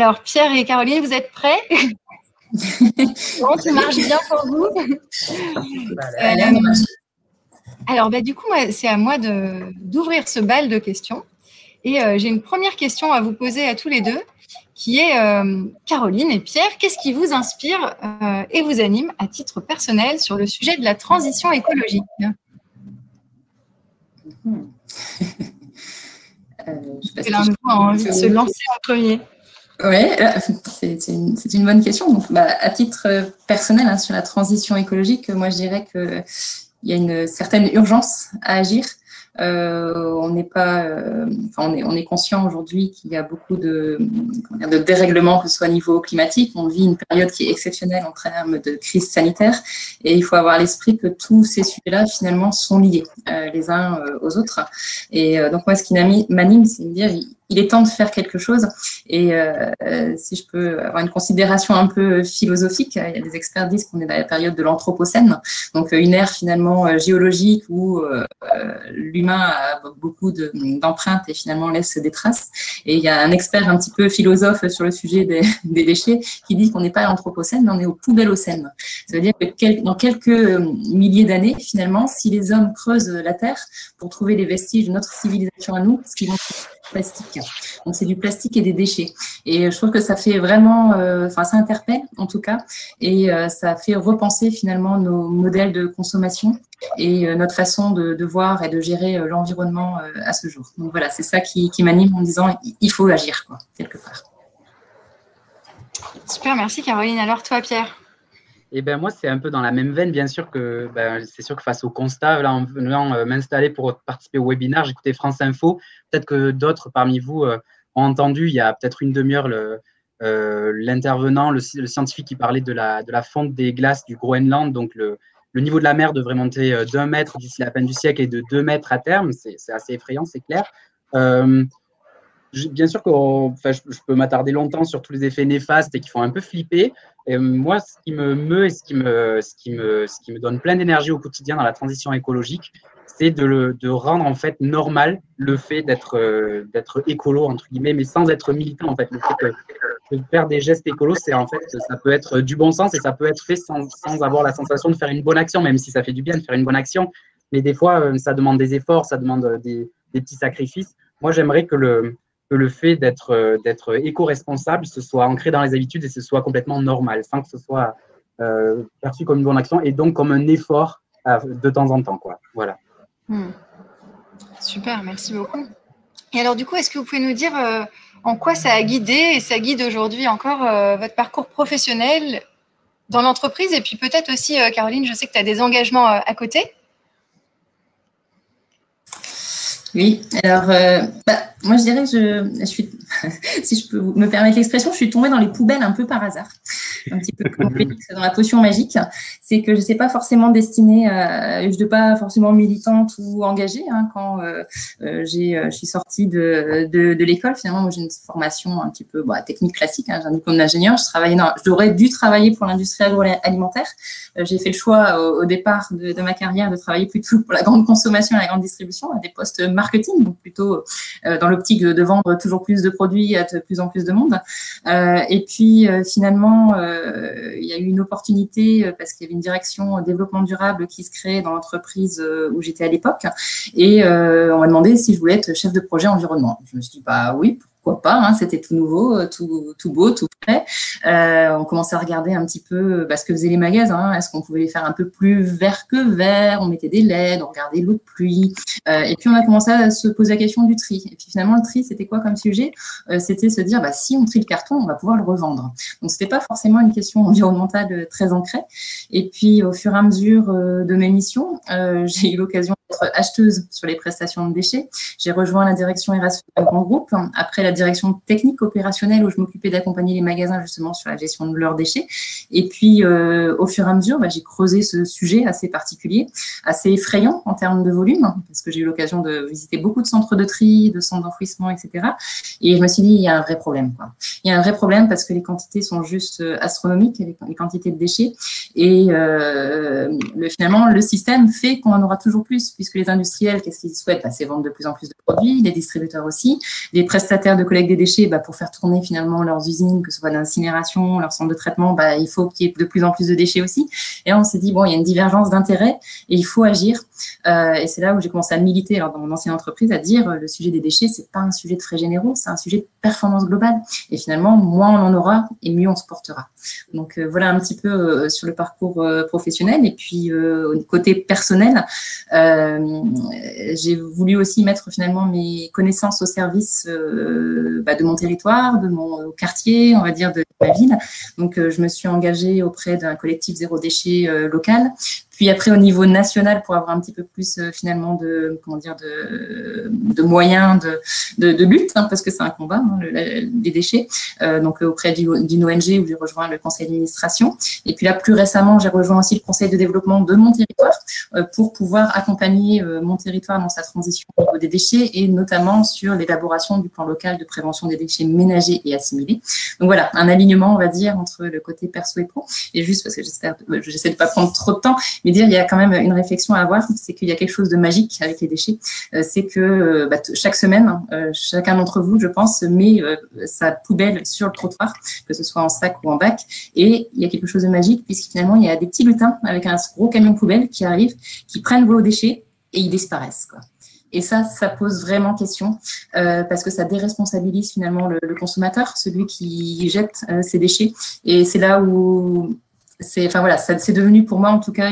Alors, Pierre et Caroline, vous êtes prêts? Bon, ça marche bien pour vous. Alors, du coup, c'est à moi d'ouvrir ce bal de questions. Et j'ai une première question à vous poser à tous les deux, qui est, Caroline et Pierre, qu'est-ce qui vous inspire et vous anime à titre personnel sur le sujet de la transition écologique? L'un de vous a envie de se lancer en premier. Oui, c'est une bonne question. Donc, à titre personnel, hein, sur la transition écologique, moi, je dirais qu'il y a une certaine urgence à agir. On n'est pas, on est conscient aujourd'hui qu'il y a beaucoup de dérèglements, que ce soit au niveau climatique. On vit une période qui est exceptionnelle en termes de crise sanitaire, et il faut avoir à l'esprit que tous ces sujets-là finalement sont liés les uns aux autres. Et donc moi, ce qui m'anime, c'est de me dire il est temps de faire quelque chose. Et si je peux avoir une considération un peu philosophique, il y a des experts qui disent qu'on est dans la période de l'anthropocène, donc une ère finalement géologique où l'humain a beaucoup d'empreintes et finalement laisse des traces. Et il y a un expert un petit peu philosophe sur le sujet des déchets qui dit qu'on n'est pas à l'anthropocène, mais on est au poubellocène. Ça veut dire que dans quelques milliers d'années, finalement, si les hommes creusent la Terre pour trouver les vestiges de notre civilisation à nous, ce qu'ils vont plastique. Donc, c'est du plastique et des déchets. Et je trouve que ça fait vraiment, ça interpelle en tout cas, et ça fait repenser finalement nos modèles de consommation et notre façon de voir et de gérer l'environnement à ce jour. Donc voilà, c'est ça qui m'anime en disant il faut agir, quoi, quelque part. Super, merci Caroline. Alors toi, Pierre? Et ben moi, c'est un peu dans la même veine, bien sûr que c'est sûr que face au constat, là, en venant m'installer pour participer au webinaire, j'écoutais France Info. Peut-être que d'autres parmi vous ont entendu il y a peut-être une demi-heure l'intervenant, le scientifique qui parlait de la fonte des glaces du Groenland. Donc le niveau de la mer devrait monter d'1 mètre d'ici la fin du siècle et de 2 mètres à terme. C'est assez effrayant, c'est clair. Bien sûr que je peux m'attarder longtemps sur tous les effets néfastes et qui font un peu flipper. Et moi, ce qui me meut et ce qui me donne plein d'énergie au quotidien dans la transition écologique, c'est de rendre en fait normal le fait d'être écolo entre guillemets, mais sans être militant en fait. Le fait de faire des gestes écolos, c'est en fait ça peut être du bon sens et ça peut être fait sans avoir la sensation de faire une bonne action, même si ça fait du bien de faire une bonne action. Mais des fois, ça demande des efforts, ça demande des petits sacrifices. Moi, j'aimerais que le fait d'être éco-responsable, ce soit ancré dans les habitudes et ce soit complètement normal, sans que ce soit perçu comme une bonne action et donc comme un effort de temps en temps, quoi. Voilà. Super, merci beaucoup. Et alors, du coup, est-ce que vous pouvez nous dire en quoi ça a guidé et ça guide aujourd'hui encore votre parcours professionnel dans l'entreprise? Et puis peut-être aussi, Caroline, je sais que tu as des engagements à côté. Oui, alors moi je dirais que je suis, si je peux me permettre l'expression, je suis tombée dans les poubelles un peu par hasard, un petit peu comme dans la potion magique. C'est que je ne sais pas forcément destinée, je ne suis pas forcément militante ou engagée. Hein, quand je suis sortie de l'école, finalement, moi j'ai une formation un petit peu technique classique. Hein, j'ai un diplôme d'ingénieur. J'aurais dû travailler pour l'industrie agroalimentaire. J'ai fait le choix au départ de ma carrière de travailler plutôt pour la grande consommation et la grande distribution, à des postes marketing, donc plutôt dans l'optique de vendre toujours plus de produits à de plus en plus de monde. Et puis finalement, il y a eu une opportunité parce qu'il y avait une direction développement durable qui se créait dans l'entreprise où j'étais à l'époque. Et on m'a demandé si je voulais être chef de projet environnement. Je me suis dit, oui, pourquoi pas, hein, c'était tout nouveau, tout beau, tout prêt. On commençait à regarder un petit peu ce que faisaient les magasins. Est-ce qu'on pouvait les faire un peu plus vert que vert? On mettait des LED, on regardait l'eau de pluie. Et puis, on a commencé à se poser la question du tri. Et puis, finalement, le tri, c'était quoi comme sujet? C'était se dire, si on trie le carton, on va pouvoir le revendre. Donc, c'était pas forcément une question environnementale très ancrée. Et puis, au fur et à mesure de mes missions, j'ai eu l'occasion d'être acheteuse sur les prestations de déchets. J'ai rejoint la direction RSE d'un grand groupe. Après, la direction technique opérationnelle où je m'occupais d'accompagner les magasins justement sur la gestion de leurs déchets. Et puis, au fur et à mesure, j'ai creusé ce sujet assez particulier, assez effrayant en termes de volume, parce que j'ai eu l'occasion de visiter beaucoup de centres de tri, de centres d'enfouissement, etc. Et je me suis dit, il y a un vrai problème, quoi. Il y a un vrai problème parce que les quantités sont juste astronomiques, les quantités de déchets. Et finalement, le système fait qu'on en aura toujours plus, puisque les industriels, qu'est-ce qu'ils souhaitent? C'est vendre de plus en plus de produits, les distributeurs aussi, les prestataires de collecte des déchets, pour faire tourner finalement leurs usines, que ce soit d'incinération, leur centre de traitement, il faut qu'il y ait de plus en plus de déchets aussi. Et là, on s'est dit, bon, il y a une divergence d'intérêts et il faut agir. Et c'est là où j'ai commencé à militer dans mon ancienne entreprise, à dire le sujet des déchets, c'est pas un sujet de frais généraux, c'est un sujet de performance globale. Et finalement, moins on en aura et mieux on se portera. Donc voilà un petit peu sur le parcours professionnel. Et puis au côté personnel, j'ai voulu aussi mettre finalement mes connaissances au service de mon territoire, de mon quartier, on va dire de ma ville. Donc je me suis engagée auprès d'un collectif zéro déchet local. Puis après, au niveau national, pour avoir un petit peu plus finalement de moyens de lutte, parce que c'est un combat, les déchets. Donc auprès d'une ONG où j'ai rejoint le conseil d'administration. Et puis là, plus récemment, j'ai rejoint aussi le conseil de développement de mon territoire pour pouvoir accompagner mon territoire dans sa transition au niveau des déchets et notamment sur l'élaboration du plan local de prévention des déchets ménagers et assimilés. Donc voilà, un alignement, on va dire, entre le côté perso et pro. Et juste parce que j'essaie de pas prendre trop de temps, mais dire, il y a quand même une réflexion à avoir, c'est qu'il y a quelque chose de magique avec les déchets. C'est que chaque semaine, chacun d'entre vous, je pense, met sa poubelle sur le trottoir, que ce soit en sac ou en bac. Et il y a quelque chose de magique, puisque finalement, il y a des petits lutins avec un gros camion poubelle qui arrivent, qui prennent vos déchets et ils disparaissent, quoi. Et ça pose vraiment question parce que ça déresponsabilise finalement le consommateur, celui qui jette ses déchets. Et c'est là où c'est devenu pour moi en tout cas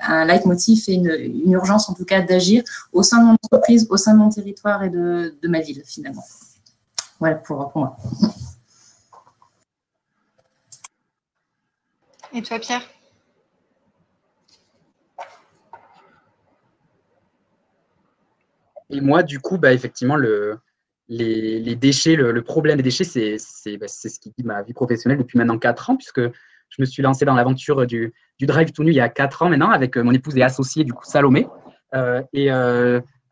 un leitmotiv et une urgence en tout cas d'agir au sein de mon entreprise, au sein de mon territoire et de ma ville finalement. Voilà pour moi. Et toi, Pierre? Et moi, du coup, effectivement, les déchets, le problème des déchets, c'est ce qui guide ma vie professionnelle depuis maintenant 4 ans, puisque je me suis lancé dans l'aventure du Drive to New il y a 4 ans maintenant, avec mon épouse et associée, du coup, Salomé. À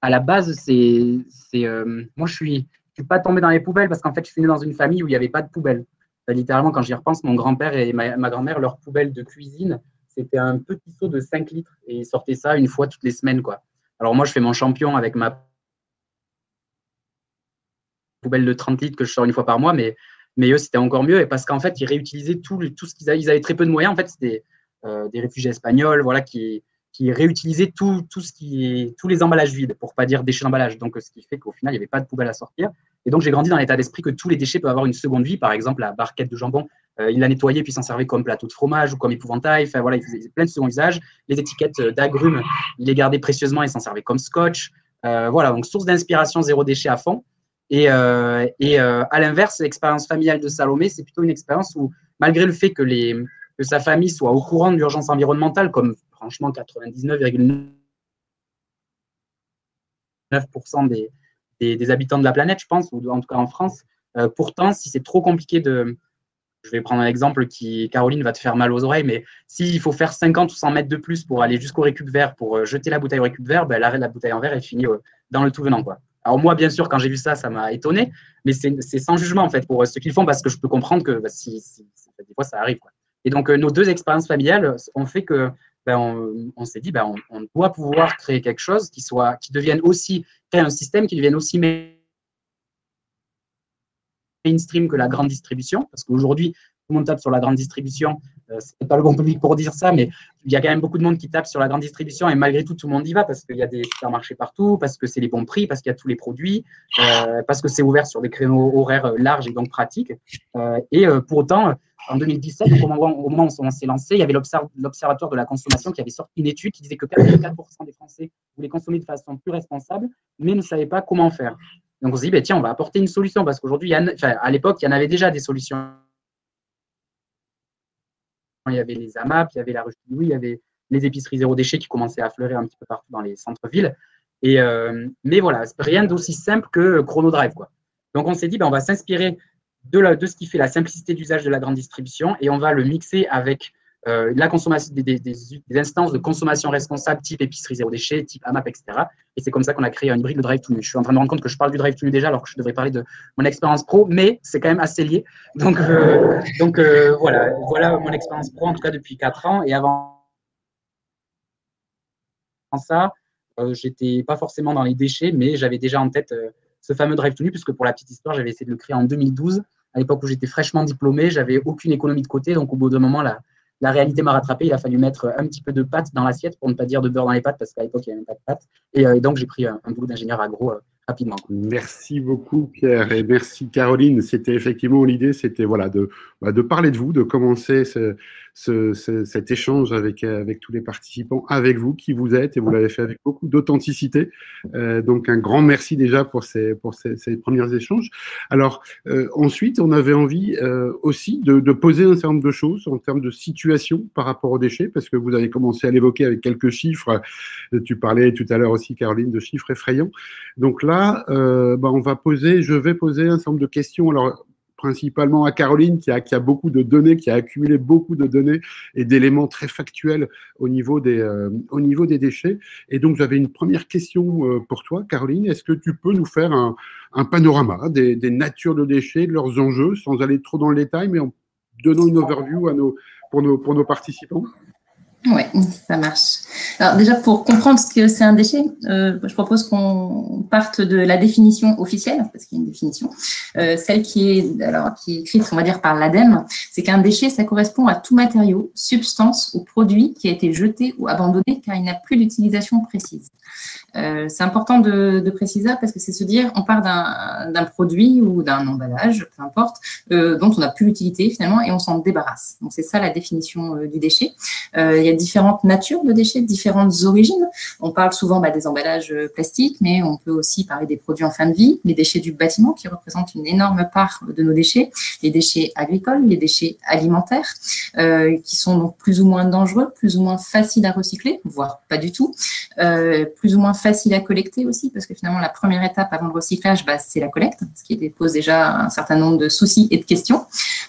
la base, moi, je suis pas tombé dans les poubelles parce qu'en fait, je suis né dans une famille où il n'y avait pas de poubelle. Littéralement, quand j'y repense, mon grand-père et ma grand-mère, leur poubelle de cuisine, c'était un petit seau de 5 litres et ils sortaient ça une fois toutes les semaines, quoi. Alors moi, je fais mon champion avec ma poubelle de 30 litres que je sors une fois par mois, mais eux, c'était encore mieux. Et parce qu'en fait, ils réutilisaient tout ce qu'ils avaient. Ils avaient très peu de moyens. En fait, c'était des réfugiés espagnols qui réutilisaient tous les emballages vides, pour ne pas dire déchets d'emballage. Donc, ce qui fait qu'au final, il n'y avait pas de poubelle à sortir. Et donc, j'ai grandi dans l'état d'esprit que tous les déchets peuvent avoir une seconde vie. Par exemple, la barquette de jambon, il la nettoyait puis s'en servait comme plateau de fromage ou comme épouvantail. Enfin, voilà, il faisait plein de second usages. Les étiquettes d'agrumes, il les gardait précieusement et s'en servait comme scotch. Voilà, donc source d'inspiration zéro déchet à fond. Et à l'inverse, l'expérience familiale de Salomé, c'est plutôt une expérience où, malgré le fait que sa famille soit au courant de l'urgence environnementale, comme franchement 99,9% des habitants de la planète, je pense, ou en tout cas en France, pourtant, si c'est trop compliqué je vais prendre un exemple qui, Caroline, va te faire mal aux oreilles, mais s'il faut faire 50 ou 100 mètres de plus pour aller jusqu'au récup vert, pour jeter la bouteille au récup vert, l'arrêt de la bouteille en verre, elle finit dans le tout venant, quoi. Alors moi, bien sûr, quand j'ai vu ça, ça m'a étonné, mais c'est sans jugement, en fait, pour ce qu'ils font, parce que je peux comprendre que des fois, ça arrive, quoi. Et donc, nos deux expériences familiales ont fait que on s'est dit, on doit pouvoir créer quelque chose créer un système qui devienne aussi mainstream que la grande distribution, parce qu'aujourd'hui, tout le monde tape sur la grande distribution. C'est pas le bon public pour dire ça, mais il y a quand même beaucoup de monde qui tape sur la grande distribution et malgré tout le monde y va parce qu'il y a des supermarchés partout, parce que c'est les bons prix, parce qu'il y a tous les produits, parce que c'est ouvert sur des créneaux horaires larges et donc pratiques. Pour autant, en 2017, au moment où on s'est lancé, il y avait l'Observatoire de la consommation qui avait sorti une étude qui disait que 84% des Français voulaient consommer de façon plus responsable, mais ne savaient pas comment faire. Donc on s'est dit, tiens, on va apporter une solution parce qu'aujourd'hui, à l'époque, il y en avait déjà des solutions. Il y avait les AMAP, il y avait la ruche de Louis, il y avait les épiceries zéro déchet qui commençaient à fleurir un petit peu partout dans les centres-villes. Mais voilà, rien d'aussi simple que ChronoDrive, quoi. Donc on s'est dit, on va s'inspirer de ce qui fait la simplicité d'usage de la grande distribution et on va le mixer avec la consommation des instances de consommation responsable type épicerie zéro déchet, type AMAP, etc. Et c'est comme ça qu'on a créé un hybride de Drive to New. Je suis en train de me rendre compte que je parle du Drive to New déjà alors que je devrais parler de mon expérience pro, mais c'est quand même assez lié. Donc voilà mon expérience pro en tout cas depuis 4 ans et avant ça, j'étais pas forcément dans les déchets, mais j'avais déjà en tête ce fameux Drive to Nu, puisque pour la petite histoire, j'avais essayé de le créer en 2012, à l'époque où j'étais fraîchement diplômé, j'avais aucune économie de côté, donc au bout d'un moment, la réalité m'a rattrapé, il a fallu mettre un petit peu de pâte dans l'assiette, pour ne pas dire de beurre dans les pâtes, parce qu'à l'époque, il n'y avait même pas de pâte, et donc j'ai pris un boulot d'ingénieur agro rapidement. Merci beaucoup Pierre et merci Caroline. C'était effectivement l'idée, c'était voilà, de parler de vous, de commencer cet échange avec tous les participants, avec vous, qui vous êtes, et vous l'avez fait avec beaucoup d'authenticité. Donc un grand merci déjà pour ces premiers échanges. Alors ensuite, on avait envie aussi de poser un certain nombre de choses en termes de situation par rapport aux déchets, parce que vous avez commencé à l'évoquer avec quelques chiffres. Tu parlais tout à l'heure aussi, Caroline, de chiffres effrayants. Donc là, je vais poser un certain nombre de questions. Alors, principalement à Caroline, qui a beaucoup de données, qui a accumulé beaucoup de données et d'éléments très factuels au niveau des déchets. Et donc, j'avais une première question pour toi, Caroline. Est-ce que tu peux nous faire un panorama des natures de déchets, de leurs enjeux, sans aller trop dans le détail, mais en donnant une overview pour nos participants ? Oui, ça marche. Alors déjà, pour comprendre ce que c'est un déchet, je propose qu'on parte de la définition officielle, parce qu'il y a une définition, celle qui est écrite, on va dire, par l'ADEME. C'est qu'un déchet, ça correspond à tout matériau, substance ou produit qui a été jeté ou abandonné car il n'a plus d'utilisation précise. C'est important de préciser ça parce que c'est se dire, on part d'un produit ou d'un emballage, peu importe, dont on n'a plus l'utilité finalement et on s'en débarrasse. Donc c'est ça la définition du déchet. Il y a différentes natures de déchets, différentes origines. On parle souvent des emballages plastiques, mais on peut aussi parler des produits en fin de vie, les déchets du bâtiment qui représentent une énorme part de nos déchets, les déchets agricoles, les déchets alimentaires, qui sont donc plus ou moins dangereux, plus ou moins faciles à recycler, voire pas du tout, plus ou moins faciles à collecter aussi, parce que finalement la première étape avant le recyclage, c'est la collecte, ce qui pose déjà un certain nombre de soucis et de questions.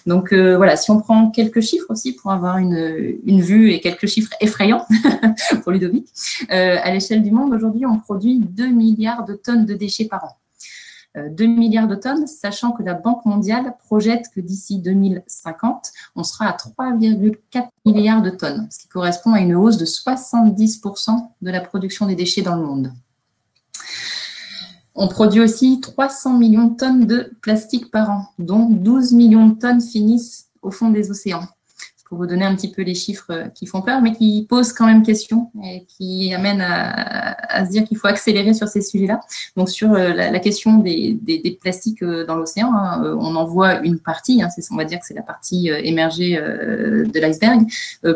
Donc voilà, si on prend quelques chiffres aussi pour avoir une vue et quelques chiffres effrayants pour Ludovic, à l'échelle du monde, aujourd'hui, on produit 2 milliards de tonnes de déchets par an. 2 milliards de tonnes, sachant que la Banque mondiale projette que d'ici 2050, on sera à 3,4 milliards de tonnes, ce qui correspond à une hausse de 70% de la production des déchets dans le monde. On produit aussi 300 millions de tonnes de plastique par an, dont 12 millions de tonnes finissent au fond des océans. Pour vous donner un petit peu les chiffres qui font peur, mais qui posent quand même question et qui amènent à se dire qu'il faut accélérer sur ces sujets-là. Donc, sur la question des plastiques dans l'océan, on en voit une partie, on va dire que c'est la partie émergée de l'iceberg.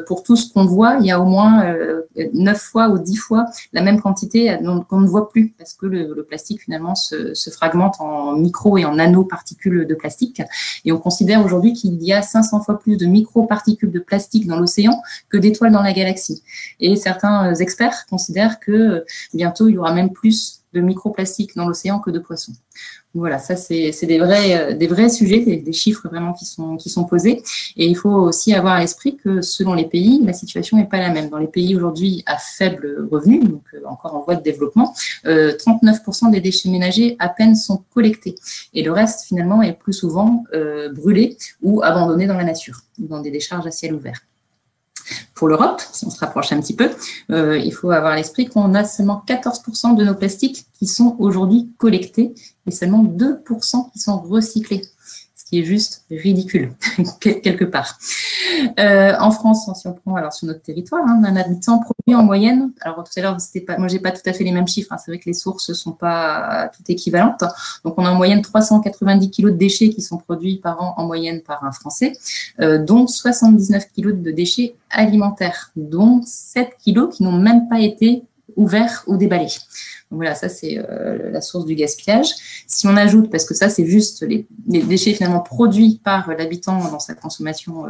Pour tout ce qu'on voit, il y a au moins 9 fois ou 10 fois la même quantité qu'on ne voit plus, parce que le plastique, finalement, se fragmente en micro et en nanoparticules de plastique. Et on considère aujourd'hui qu'il y a 500 fois plus de microparticules de plastique dans l'océan que d'étoiles dans la galaxie. Et certains experts considèrent que bientôt, il y aura même plus de microplastiques dans l'océan que de poissons. Voilà, ça, c'est des vrais sujets, des chiffres vraiment qui sont posés. Et il faut aussi avoir à l'esprit que selon les pays, la situation n'est pas la même. Dans les pays aujourd'hui à faible revenu, donc encore en voie de développement, 39% des déchets ménagers à peine sont collectés. Et le reste, finalement, est plus souvent brûlé ou abandonné dans la nature, dans des décharges à ciel ouvert. Pour l'Europe, si on se rapproche un petit peu, il faut avoir à l'esprit qu'on a seulement 14% de nos plastiques qui sont aujourd'hui collectés et seulement 2% qui sont recyclés, ce qui est juste ridicule, quelque part. En France, si on prend sur notre territoire, un habitant produit en moyenne, alors tout à l'heure, moi j'ai pas tout à fait les mêmes chiffres, c'est vrai que les sources sont pas toutes équivalentes, donc on a en moyenne 390 kg de déchets qui sont produits par an en moyenne par un Français, dont 79 kg de déchets alimentaires, dont 7 kg qui n'ont même pas été ouverts ou déballés. Donc voilà, ça c'est la source du gaspillage. Si on ajoute, parce que ça c'est juste les déchets finalement produits par l'habitant dans sa consommation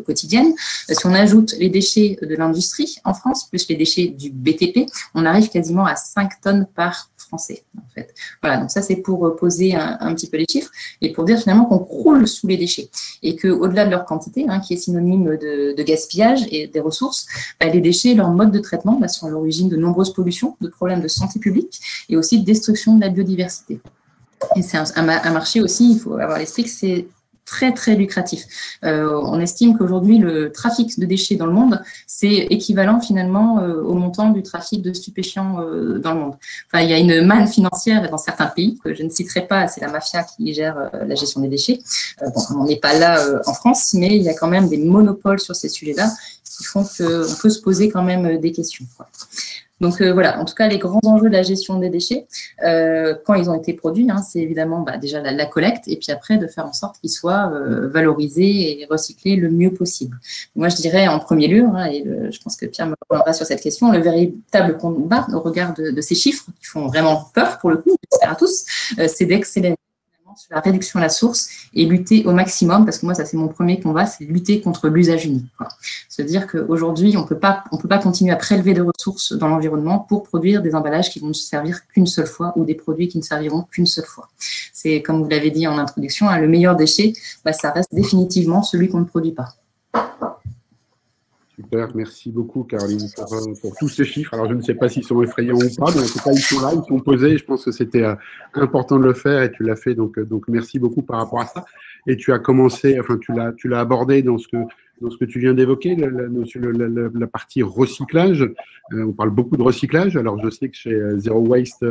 quotidienne, si on ajoute les déchets de l'industrie en France, plus les déchets du BTP, on arrive quasiment à 5 tonnes par Français, en fait. Voilà, donc ça c'est pour poser un petit peu les chiffres et pour dire finalement qu'on croule sous les déchets et qu'au-delà de leur quantité, qui est synonyme de gaspillage et des ressources, les déchets, leur mode de traitement sont à l'origine de nombreuses pollutions, de problèmes de santé publique et aussi de destruction de la biodiversité. Et c'est un marché aussi, il faut avoir à l'esprit que c'est très, très lucratif. On estime qu'aujourd'hui, le trafic de déchets dans le monde, c'est équivalent finalement au montant du trafic de stupéfiants dans le monde. Enfin, il y a une manne financière dans certains pays, que je ne citerai pas, c'est la mafia qui gère la gestion des déchets. Bon, on n'est pas là en France, mais il y a quand même des monopoles sur ces sujets-là qui font qu'on peut se poser quand même des questions, quoi. Donc voilà, en tout cas, les grands enjeux de la gestion des déchets, quand ils ont été produits, hein, c'est évidemment déjà la collecte et puis après de faire en sorte qu'ils soient valorisés et recyclés le mieux possible. Moi, je dirais en premier lieu, hein, et je pense que Pierre me reviendra sur cette question, le véritable combat au regard de ces chiffres qui font vraiment peur pour le coup, j'espère à tous, c'est d'accélérer sur la réduction à la source et lutter au maximum, parce que moi, ça c'est mon premier combat, c'est lutter contre l'usage unique, quoi. Se dire qu'aujourd'hui, on peut pas continuer à prélever des ressources dans l'environnement pour produire des emballages qui vont ne servir qu'une seule fois ou des produits qui ne serviront qu'une seule fois. C'est, comme vous l'avez dit en introduction, hein, le meilleur déchet, ça reste définitivement celui qu'on ne produit pas. Super, merci beaucoup Caroline pour tous ces chiffres. Alors je ne sais pas s'ils sont effrayants ou pas, mais en tout cas ils sont là, ils sont posés. Je pense que c'était important de le faire et tu l'as fait, donc merci beaucoup par rapport à ça. Et tu as commencé, enfin tu l'as abordé dans ce que tu viens d'évoquer, la partie recyclage. On parle beaucoup de recyclage. Alors je sais que chez Zero Waste,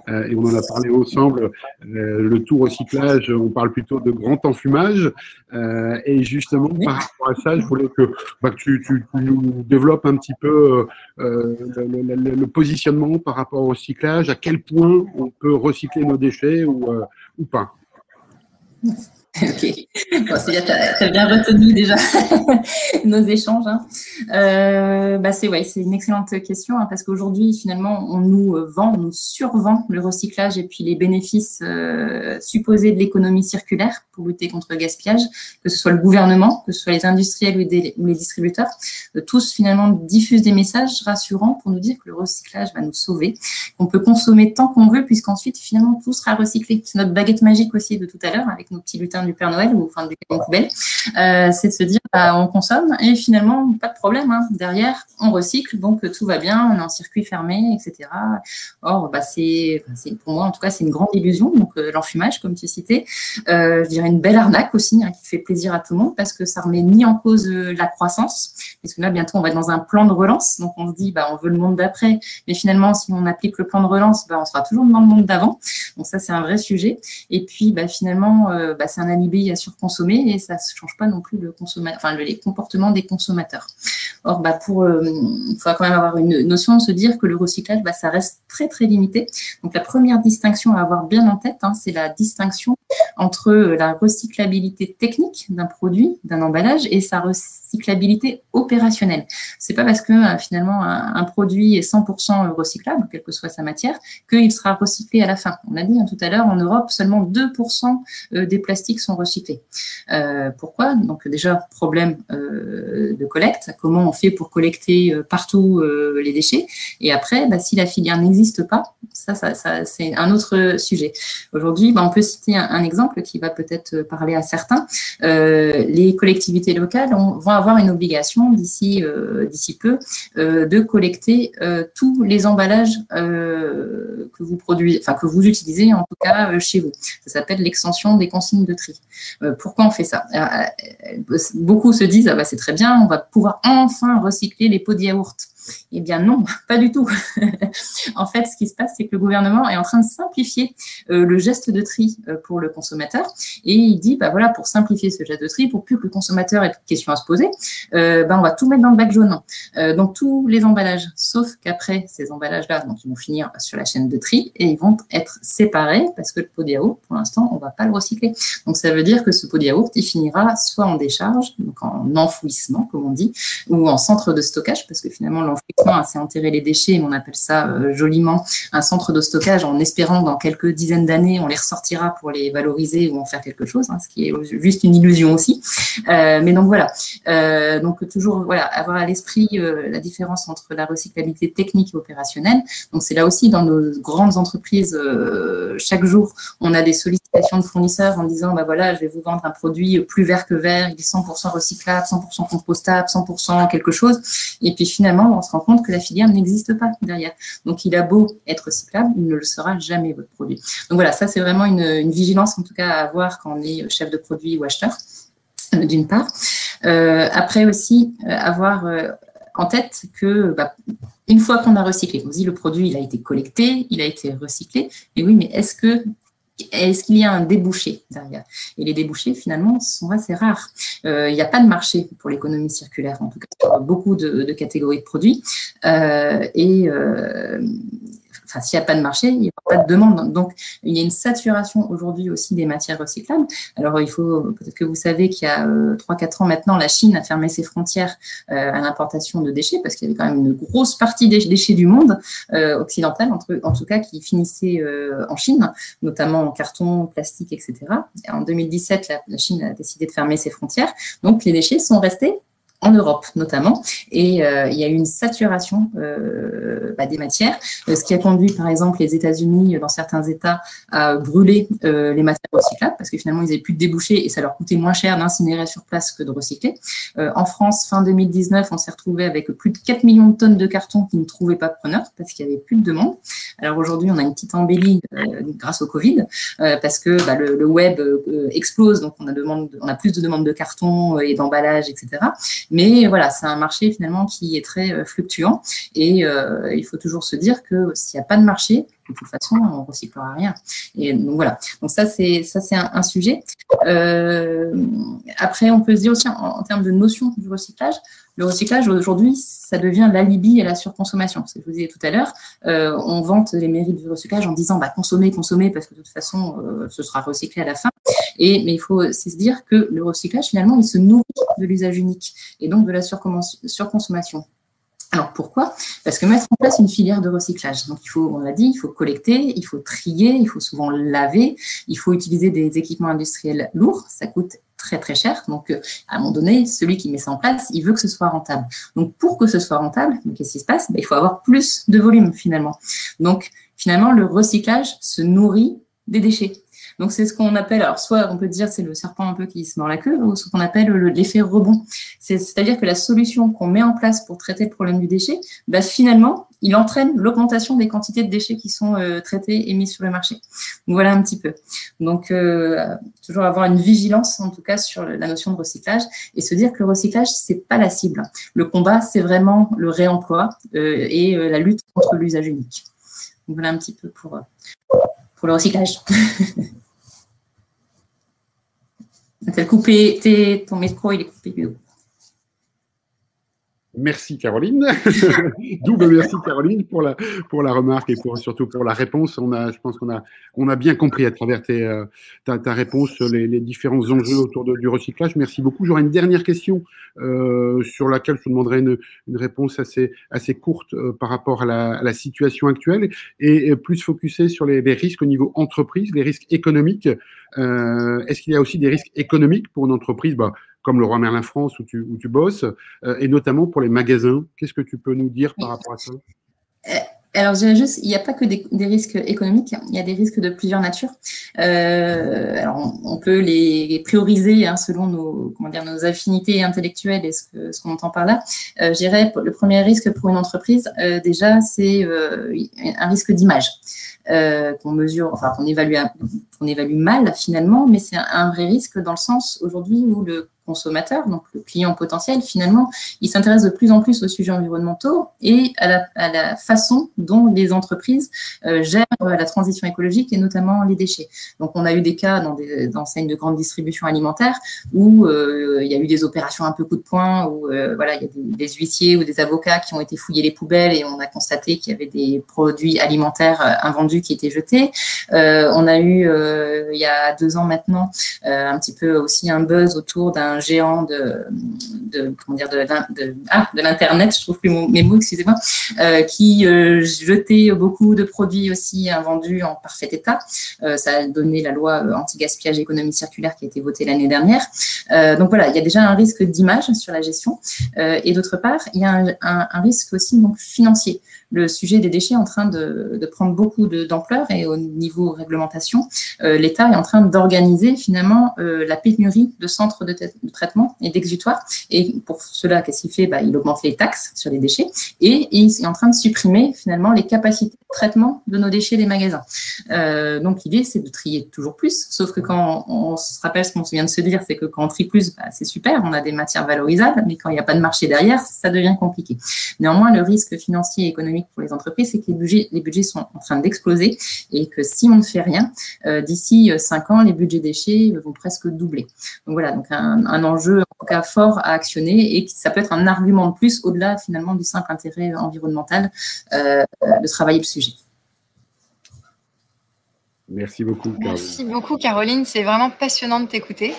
et on en a parlé ensemble, le tout recyclage, on parle plutôt de grand enfumage. Et justement, par rapport à ça, je voulais que tu nous développes un petit peu le positionnement par rapport au recyclage, à quel point on peut recycler nos déchets ou pas. Ok, bon, c'est bien, t'as bien retenu déjà nos échanges, hein. C'est une excellente question, hein, parce qu'aujourd'hui, finalement, on nous survend le recyclage et puis les bénéfices supposés de l'économie circulaire pour lutter contre le gaspillage, que ce soit le gouvernement, que ce soit les industriels ou les distributeurs, tous finalement diffusent des messages rassurants pour nous dire que le recyclage va nous sauver, qu'on peut consommer tant qu'on veut, puisqu'ensuite, finalement, tout sera recyclé. C'est notre baguette magique aussi de tout à l'heure, avec nos petits lutins du Père Noël ou enfin du camion poubelle, c'est de se dire on consomme et finalement pas de problème, hein. Derrière on recycle, donc tout va bien, on est en circuit fermé, etc. Or c'est pour moi en tout cas c'est une grande illusion, donc l'enfumage comme tu citais, je dirais une belle arnaque aussi, hein, qui fait plaisir à tout le monde parce que ça remet ni en cause la croissance, parce que là bientôt on va être dans un plan de relance, donc on se dit on veut le monde d'après, mais finalement si on applique le plan de relance, on sera toujours dans le monde d'avant, donc ça c'est un vrai sujet. Et puis finalement c'est un alibi à surconsommer et ça ne change pas non plus les comportements des consommateurs. Or, il faudra quand même avoir une notion de se dire que le recyclage, ça reste très, très limité. Donc, la première distinction à avoir bien en tête, hein, c'est la distinction entre la recyclabilité technique d'un produit, d'un emballage et sa recyclabilité opérationnelle. C'est pas parce que finalement un produit est 100% recyclable, quelle que soit sa matière, qu'il sera recyclé à la fin. On l'a dit tout à l'heure, en Europe, seulement 2% des plastiques sont recyclés. Pourquoi? Donc déjà, problème de collecte. Comment on fait pour collecter partout les déchets? Et après, si la filière n'existe pas, ça c'est un autre sujet. Aujourd'hui, on peut citer un exemple qui va peut-être parler à certains. Les collectivités locales vont avoir une obligation d'ici peu de collecter tous les emballages que vous produisez, que vous utilisez en tout cas chez vous. Ça s'appelle l'extension des consignes de tri. Pourquoi on fait ça? Beaucoup se disent c'est très bien, on va pouvoir enfin recycler les pots de yaourt. Eh bien non, pas du tout. En fait, ce qui se passe, c'est que le gouvernement est en train de simplifier le geste de tri pour le consommateur. Et il dit, pour simplifier ce geste de tri, pour plus que le consommateur ait de questions à se poser, on va tout mettre dans le bac jaune. Donc, tous les emballages, sauf qu'après, ces emballages-là, ils vont finir sur la chaîne de tri et ils vont être séparés parce que le pot de yaourt, pour l'instant, on ne va pas le recycler. Donc, ça veut dire que ce pot de yaourt, il finira soit en décharge, donc en enfouissement, comme on dit, ou en centre de stockage, parce que finalement, l'enfouissement, c'est enterrer les déchets, on appelle ça joliment un centre de stockage, en espérant que dans quelques dizaines d'années, on les ressortira pour les valoriser ou en faire quelque chose, ce qui est juste une illusion aussi. Mais donc voilà, donc toujours avoir à l'esprit la différence entre la recyclabilité technique et opérationnelle. Donc c'est là aussi dans nos grandes entreprises, chaque jour, on a des sollicitations de fournisseurs en disant je vais vous vendre un produit plus vert que vert, il est 100% recyclable, 100% compostable, 100% quelque chose. Et puis finalement, se rend compte que la filière n'existe pas derrière. Donc, il a beau être recyclable, il ne le sera jamais, votre produit. Donc voilà, ça c'est vraiment une vigilance en tout cas à avoir quand on est chef de produit ou acheteur, d'une part. Après aussi, avoir en tête que une fois qu'on a recyclé, on se dit le produit il a été collecté, il a été recyclé, et oui, mais est-ce qu'il y a un débouché derrière? Et les débouchés, finalement, sont assez rares. Il n'y a pas de marché pour l'économie circulaire, en tout cas, sur beaucoup de catégories de produits. Enfin, s'il n'y a pas de marché, il n'y a pas de demande. Donc, il y a une saturation aujourd'hui aussi des matières recyclables. Alors, il faut peut-être que vous savez qu'il y a 3-4 ans maintenant, la Chine a fermé ses frontières à l'importation de déchets parce qu'il y avait quand même une grosse partie des déchets du monde occidental, en tout cas, qui finissaient en Chine, notamment en carton, plastique, etc. Et en 2017, la Chine a décidé de fermer ses frontières. Donc, les déchets sont restés en Europe notamment, et il y a eu une saturation des matières, ce qui a conduit par exemple les États-Unis, dans certains États, à brûler les matières recyclables, parce que finalement ils n'avaient plus de débouchés et ça leur coûtait moins cher d'incinérer sur place que de recycler. En France, fin 2019, on s'est retrouvé avec plus de 4 millions de tonnes de carton qui ne trouvaient pas de preneurs, parce qu'il n'y avait plus de demande. Alors aujourd'hui, on a une petite embellie grâce au Covid, parce que le web explose, donc on a plus de demandes de carton et d'emballage, etc. Mais voilà, c'est un marché finalement qui est très fluctuant et il faut toujours se dire que s'il n'y a pas de marché, de toute façon, on ne recyclera rien. Et donc voilà, donc ça c'est un sujet. Après, on peut se dire aussi en termes de notion du recyclage, le recyclage aujourd'hui, ça devient l'alibi à la surconsommation. C'est ce que je vous disais tout à l'heure, on vante les mérites du recyclage en disant consommez, parce que de toute façon, ce sera recyclé à la fin. Mais il faut aussi se dire que le recyclage, finalement, il se nourrit de l'usage unique et donc de la surconsommation. Alors pourquoi? Parce que mettre en place une filière de recyclage, donc on l'a dit, il faut collecter, il faut trier, il faut souvent laver, il faut utiliser des équipements industriels lourds, ça coûte très très cher. Donc à un moment donné, celui qui met ça en place, il veut que ce soit rentable. Donc pour que ce soit rentable, qu'est-ce qui se passe? Il faut avoir plus de volume finalement. Donc finalement, le recyclage se nourrit des déchets. Donc, c'est ce qu'on appelle, alors soit on peut dire c'est le serpent un peu qui se mord la queue, ou ce qu'on appelle l'effet rebond. C'est-à-dire que la solution qu'on met en place pour traiter le problème du déchet, finalement, il entraîne l'augmentation des quantités de déchets qui sont traités et mis sur le marché. Donc, voilà un petit peu. Donc, toujours avoir une vigilance, en tout cas, sur la notion de recyclage et se dire que le recyclage, c'est pas la cible. Le combat, c'est vraiment le réemploi et la lutte contre l'usage unique. Donc, voilà un petit peu pour le recyclage. T'as coupé ton micro, il est coupé. Merci Caroline. Double merci Caroline pour la remarque et surtout pour la réponse. Je pense qu'on a bien compris à travers ta réponse les différents enjeux autour du recyclage. Merci beaucoup. J'aurais une dernière question sur laquelle je vous demanderai une réponse assez courte par rapport à la situation actuelle et plus focusée sur les risques au niveau entreprise, les risques économiques. Est-ce qu'il y a aussi des risques économiques pour une entreprise comme Leroy Merlin France où tu bosses, et notamment pour les magasins? Qu'est-ce que tu peux nous dire par rapport à ça? Alors, je dirais juste, il n'y a pas que des risques économiques, il y a des risques de plusieurs natures. Alors, on peut les prioriser selon nos affinités intellectuelles et ce qu'on entend par là. Je dirais, le premier risque pour une entreprise, déjà, c'est un risque d'image. Qu'on mesure, enfin qu'on évalue mal finalement, mais c'est un vrai risque dans le sens aujourd'hui où le consommateur, donc le client potentiel, finalement, il s'intéresse de plus en plus aux sujets environnementaux et à la façon dont les entreprises gèrent la transition écologique et notamment les déchets. Donc, on a eu des cas dans des enseignes de grande distribution alimentaire où il y a eu des opérations un peu coup de poing, où il y a des huissiers ou des avocats qui ont été fouiller les poubelles et on a constaté qu'il y avait des produits alimentaires invendus qui étaient jetés. On a eu, il y a 2 ans maintenant, un petit peu aussi un buzz autour d'un géant de l'internet, je trouve plus mes mots, excusez-moi, qui jetait beaucoup de produits aussi invendus en parfait état. Ça a donné la loi anti-gaspillage et économie circulaire qui a été votée l'année dernière. Donc voilà, il y a déjà un risque d'image sur la gestion et d'autre part, il y a un risque aussi donc financier. Le sujet des déchets est en train de prendre beaucoup d'ampleur et au niveau réglementation, l'État est en train d'organiser finalement la pénurie de centres de de traitement et d'exutoire. Et pour cela, qu'est-ce qu'il fait? Il augmente les taxes sur les déchets et il est en train de supprimer finalement les capacités de traitement de nos déchets des magasins. Donc l'idée, c'est de trier toujours plus, sauf que quand on se rappelle ce qu'on vient de se dire, c'est que quand on trie plus, c'est super, on a des matières valorisables, mais quand il n'y a pas de marché derrière, ça devient compliqué. Néanmoins, le risque financier et économique pour les entreprises, c'est que les budgets sont en train d'exploser et que si on ne fait rien, d'ici 5 ans, les budgets déchets vont presque doubler. Donc voilà, donc un enjeu en tout cas fort à actionner et ça peut être un argument de plus au-delà finalement du simple intérêt environnemental de travailler le sujet. Merci beaucoup, Caroline. Merci beaucoup, Caroline. C'est vraiment passionnant de t'écouter.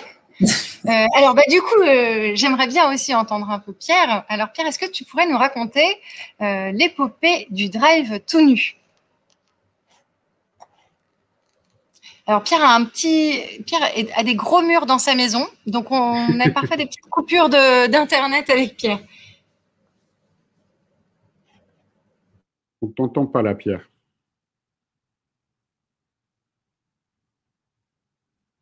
Alors, du coup, j'aimerais bien aussi entendre un peu Pierre. Alors, Pierre, est-ce que tu pourrais nous raconter l'épopée du drive tout nu? Alors, Pierre a des gros murs dans sa maison, donc on a parfois des petites coupures d'Internet avec Pierre. On ne t'entend pas là, Pierre.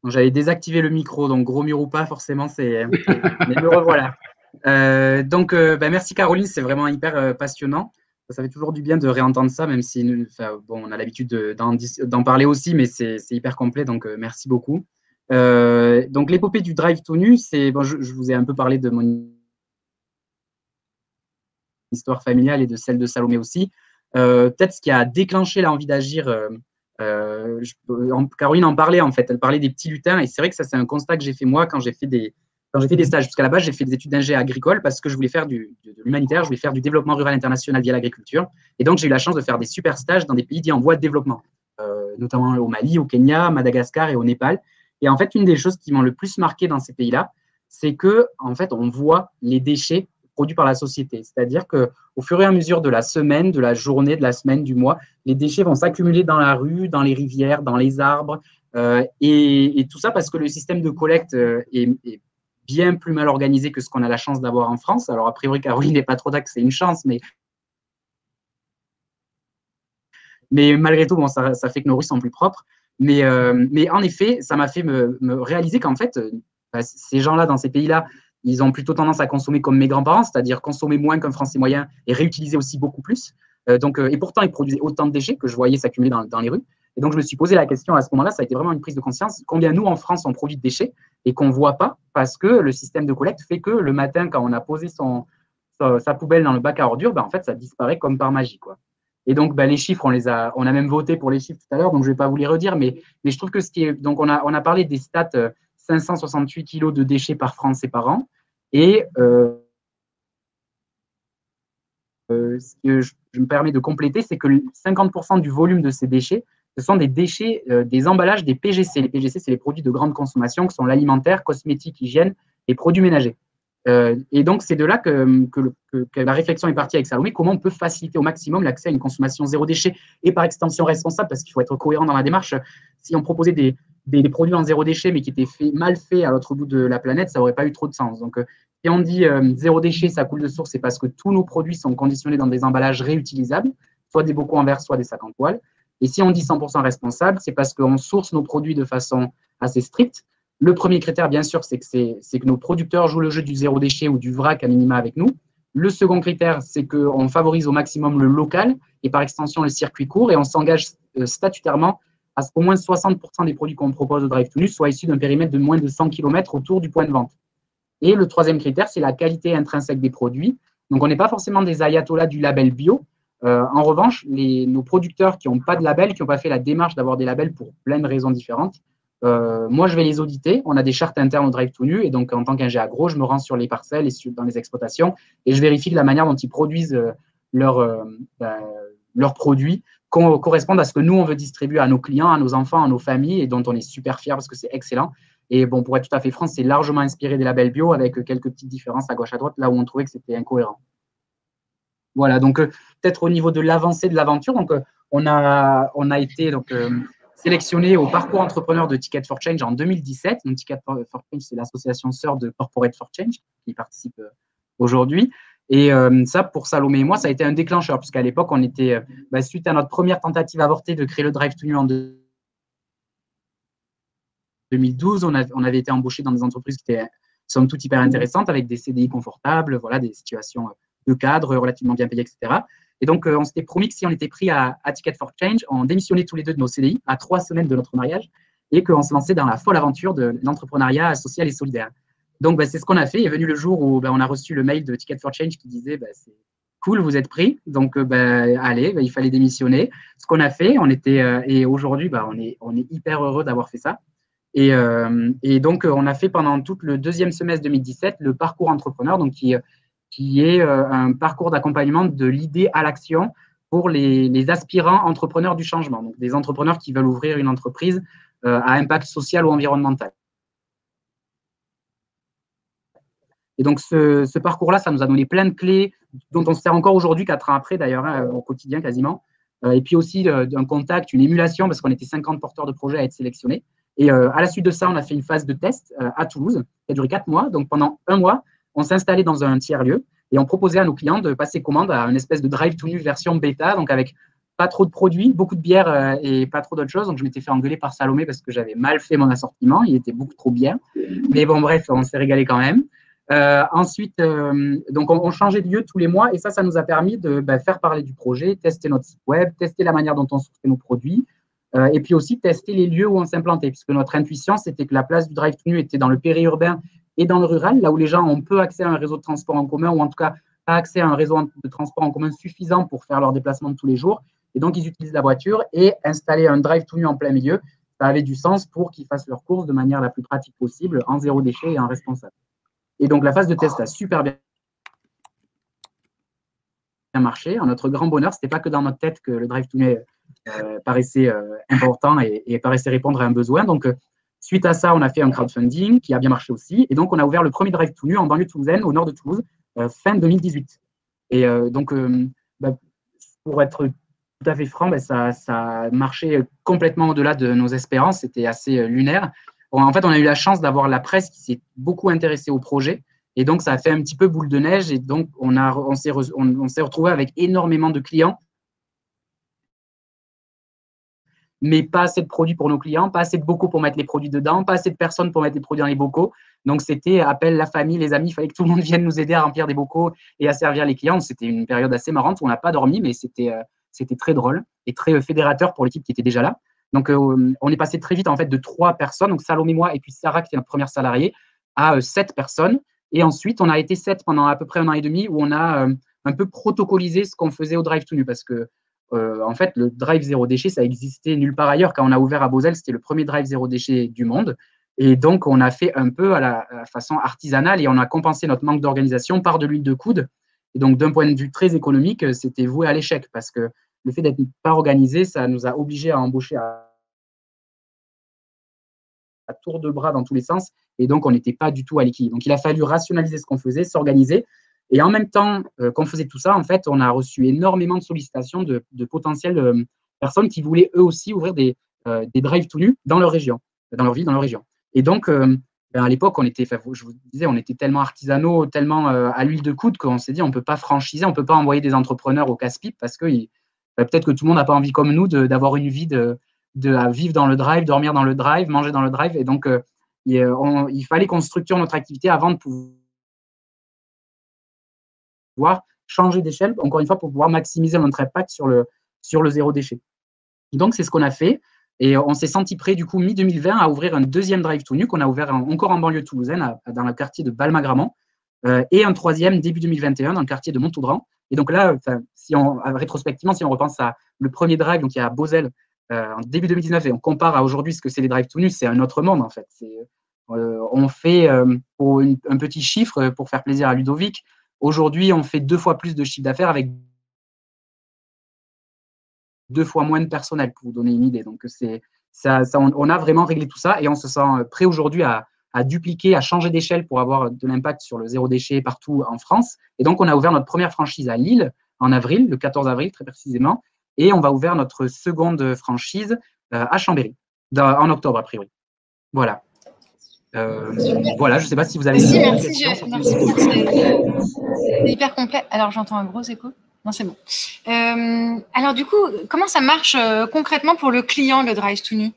J'avais désactivé le micro, donc gros mur ou pas, forcément, mais me revoilà. Merci Caroline, c'est vraiment hyper passionnant. Ça fait toujours du bien de réentendre ça, même si on a l'habitude d'en parler aussi, mais c'est hyper complet, donc merci beaucoup. Donc l'épopée du drive tout nu, je vous ai un peu parlé de mon histoire familiale et de celle de Salomé aussi. Peut-être ce qui a déclenché l'envie d'agir, Caroline en parlait en fait, elle parlait des petits lutins, et c'est vrai que ça c'est un constat que j'ai fait moi quand j'ai fait des stages, parce qu'à la base j'ai fait des études d'ingé agricole parce que je voulais faire de l'humanitaire, je voulais faire du développement rural international via l'agriculture, et donc j'ai eu la chance de faire des super stages dans des pays dits en voie de développement, notamment au Mali, au Kenya, Madagascar et au Népal. Et en fait, une des choses qui m'ont le plus marqué dans ces pays-là, c'est que en fait on voit les déchets produits par la société. C'est-à-dire qu'au fur et à mesure de la semaine, de la journée, de la semaine, du mois, les déchets vont s'accumuler dans la rue, dans les rivières, dans les arbres. Et tout ça parce que le système de collecte est bien plus mal organisé que ce qu'on a la chance d'avoir en France. Alors, a priori, Caroline n'est pas trop d'accord, c'est une chance, mais malgré tout, bon, ça fait que nos rues sont plus propres. Mais en effet, ça m'a fait me réaliser qu'en fait, ces gens-là, dans ces pays-là, ils ont plutôt tendance à consommer comme mes grands-parents, c'est-à-dire consommer moins qu'un Français moyen et réutiliser aussi beaucoup plus. Et pourtant, ils produisaient autant de déchets que je voyais s'accumuler dans les rues. Et donc, je me suis posé la question à ce moment-là, ça a été vraiment une prise de conscience, combien nous, en France, on produit de déchets et qu'on ne voit pas parce que le système de collecte fait que le matin, quand on a posé sa poubelle dans le bac à ordures, en fait, ça disparaît comme par magie, quoi. Et donc, les chiffres, on a même voté pour les chiffres tout à l'heure, donc je ne vais pas vous les redire, mais je trouve que donc on a parlé des stats, 568 kilos de déchets par Français par an. Et ce que je me permets de compléter, c'est que 50% du volume de ces déchets, ce sont des déchets, des emballages des PGC. Les PGC, c'est les produits de grande consommation, qui sont l'alimentaire, cosmétique, hygiène et produits ménagers. Et donc, c'est de là que la réflexion est partie avec Salomé, comment on peut faciliter au maximum l'accès à une consommation zéro déchet et par extension responsable, parce qu'il faut être cohérent dans la démarche. Si on proposait des produits en zéro déchet, mais qui étaient mal faits à l'autre bout de la planète, ça n'aurait pas eu trop de sens. Donc, si on dit zéro déchet, ça coule de source, c'est parce que tous nos produits sont conditionnés dans des emballages réutilisables, soit des bocaux en verre, soit des sacs en toile. Et si on dit 100% responsable, c'est parce qu'on source nos produits de façon assez stricte. Le premier critère, bien sûr, c'est que nos producteurs jouent le jeu du zéro déchet ou du vrac à minima avec nous. Le second critère, c'est qu'on favorise au maximum le local et par extension le circuit court, et on s'engage statutairement à ce qu'au moins 60% des produits qu'on propose au Drive tout nu soient issus d'un périmètre de moins de 100 km autour du point de vente. Et le troisième critère, c'est la qualité intrinsèque des produits. Donc, on n'est pas forcément des ayatollahs du label bio. En revanche, nos producteurs qui n'ont pas de label, qui n'ont pas fait la démarche d'avoir des labels pour plein de raisons différentes, moi, je vais les auditer. On a des chartes internes au Drive tout nu, et donc en tant qu'ingé agro, je me rends sur les parcelles et dans les exploitations, et je vérifie que la manière dont ils produisent leurs produits correspondent à ce que nous, on veut distribuer à nos clients, à nos enfants, à nos familles, et dont on est super fiers parce que c'est excellent. Et bon, pour être tout à fait franc, c'est largement inspiré des labels bio avec quelques petites différences à gauche à droite, là où on trouvait que c'était incohérent. Voilà, donc peut-être au niveau de l'avancée de l'aventure, donc on a été sélectionné au parcours entrepreneur de Ticket for Change en 2017. Donc, Ticket for Change, c'est l'association sœur de Corporate for Change qui participe aujourd'hui. Et ça, pour Salomé et moi, ça a été un déclencheur, puisqu'à l'époque, on était, suite à notre première tentative avortée de créer le Drive tout nu en 2012, on avait été embauché dans des entreprises qui étaient somme toute hyper intéressantes, avec des CDI confortables, voilà, des situations de cadre relativement bien payées, etc. Et donc, on s'était promis que si on était pris à Ticket for Change, on démissionnait tous les deux de nos CDI à 3 semaines de notre mariage et qu'on se lançait dans la folle aventure de l'entrepreneuriat social et solidaire. Donc, c'est ce qu'on a fait. Est venu le jour où on a reçu le mail de Ticket for Change qui disait c'est cool, vous êtes pris. Donc, allez, il fallait démissionner. Ce qu'on a fait, et aujourd'hui, on est hyper heureux d'avoir fait ça. Et donc, on a fait pendant tout le deuxième semestre 2017 le parcours entrepreneur, donc qui est un parcours d'accompagnement de l'idée à l'action pour les aspirants entrepreneurs du changement, donc des entrepreneurs qui veulent ouvrir une entreprise à impact social ou environnemental. Et donc, ce parcours-là, ça nous a donné plein de clés dont on se sert encore aujourd'hui, 4 ans après d'ailleurs, au quotidien quasiment. Et puis aussi d'un contact, une émulation, parce qu'on était 50 porteurs de projets à être sélectionnés. Et à la suite de ça, on a fait une phase de test à Toulouse, qui a duré 4 mois. Donc, pendant 1 mois, on s'installait dans un tiers-lieu et on proposait à nos clients de passer commande à une espèce de drive-to-nu version bêta, donc avec pas trop de produits, beaucoup de bière et pas trop d'autres choses. Donc, je m'étais fait engueuler par Salomé parce que j'avais mal fait mon assortiment. Il était beaucoup trop bien. Mais bon, bref, on s'est régalé quand même. Ensuite, donc on changeait de lieu tous les mois et ça nous a permis de faire parler du projet, tester notre site web, tester la manière dont on sourçait nos produits et puis aussi tester les lieux où on s'implantait, puisque notre intuition, c'était que la place du drive-to-nu était dans le périurbain et dans le rural, là où les gens ont peu accès à un réseau de transport en commun ou en tout cas pas accès à un réseau de transport en commun suffisant pour faire leurs déplacements de tous les jours. Et donc, ils utilisent la voiture et installer un drive-to-nu en plein milieu, ça avait du sens pour qu'ils fassent leurs courses de manière la plus pratique possible, en zéro déchet et en responsable. Et donc, la phase de test a super bien marché. À notre grand bonheur, ce n'était pas que dans notre tête que le drive-to-nu paraissait important et paraissait répondre à un besoin. Donc, suite à ça, on a fait un crowdfunding qui a bien marché aussi. Et donc, on a ouvert le premier drive-to-nu en banlieue toulousaine, au nord de Toulouse, fin 2018. Et donc, pour être tout à fait franc, ça a marché complètement au-delà de nos espérances. C'était assez lunaire. Bon, en fait, on a eu la chance d'avoir la presse qui s'est beaucoup intéressée au projet. Et donc, ça a fait un petit peu boule de neige. Et donc, on s'est retrouvé avec énormément de clients, mais pas assez de produits pour nos clients, pas assez de bocaux pour mettre les produits dedans, pas assez de personnes pour mettre les produits dans les bocaux. Donc, c'était appel la famille, les amis. Il fallait que tout le monde vienne nous aider à remplir des bocaux et à servir les clients. C'était une période assez marrante où on n'a pas dormi, mais c'était très drôle et très fédérateur pour l'équipe qui était déjà là. Donc, on est passé très vite en fait de 3 personnes, donc Salomé, moi et puis Sarah qui était notre première salariée, à 7 personnes. Et ensuite, on a été 7 pendant à peu près 1 an et demi où on a un peu protocolisé ce qu'on faisait au drive-to-nu parce que en fait, le drive zéro déchet, ça existait nulle part ailleurs. Quand on a ouvert à Beauzelle, c'était le premier drive zéro déchet du monde. Et donc, on a fait un peu à la façon artisanale et on a compensé notre manque d'organisation par de l'huile de coude. Et donc, d'un point de vue très économique, c'était voué à l'échec parce que le fait d'être pas organisé, ça nous a obligés à embaucher à tour de bras dans tous les sens. Et donc, on n'était pas du tout à l'équilibre. Donc, il a fallu rationaliser ce qu'on faisait, s'organiser. Et en même temps qu'on faisait tout ça, en fait, on a reçu énormément de sollicitations de potentielles personnes qui voulaient eux aussi ouvrir des drive-to-nu dans leur région, dans leur ville, dans leur région. Et donc, à l'époque, je vous disais, on était tellement artisanaux, tellement à l'huile de coude qu'on s'est dit, on ne peut pas franchiser, on ne peut pas envoyer des entrepreneurs au casse-pipe parce que peut-être que tout le monde n'a pas envie comme nous d'avoir une vie de vivre dans le drive, dormir dans le drive, manger dans le drive. Et donc, il fallait qu'on structure notre activité avant de pouvoir changer d'échelle, encore une fois, pour pouvoir maximiser notre impact sur le zéro déchet. Et donc, c'est ce qu'on a fait. Et on s'est senti prêt, du coup, mi-2020, à ouvrir un deuxième drive-to-nu qu'on a ouvert encore en banlieue toulousaine, dans le quartier de Balmagramont, et un troisième début 2021 dans le quartier de Montaudran. Et donc là, rétrospectivement, si on repense à le premier drive, donc il y a à Beauzelle, en début 2019, et on compare à aujourd'hui ce que c'est les drive-to-nu, c'est un autre monde, en fait. On fait, pour un petit chiffre, pour faire plaisir à Ludovic, aujourd'hui, on fait 2 fois plus de chiffre d'affaires avec 2 fois moins de personnel, pour vous donner une idée. Donc, on a vraiment réglé tout ça et on se sent prêt aujourd'hui à dupliquer, à changer d'échelle pour avoir de l'impact sur le zéro déchet partout en France. Et donc, on a ouvert notre première franchise à Lille en avril, le 14 avril très précisément, et on va ouvrir notre seconde franchise à Chambéry, en octobre a priori. Voilà. Voilà, je ne sais pas si vous avez des questions. Merci. C'est hyper complet. Alors, j'entends un gros écho. Non, c'est bon. Alors, du coup, comment ça marche concrètement pour le client, le drive-to-nu?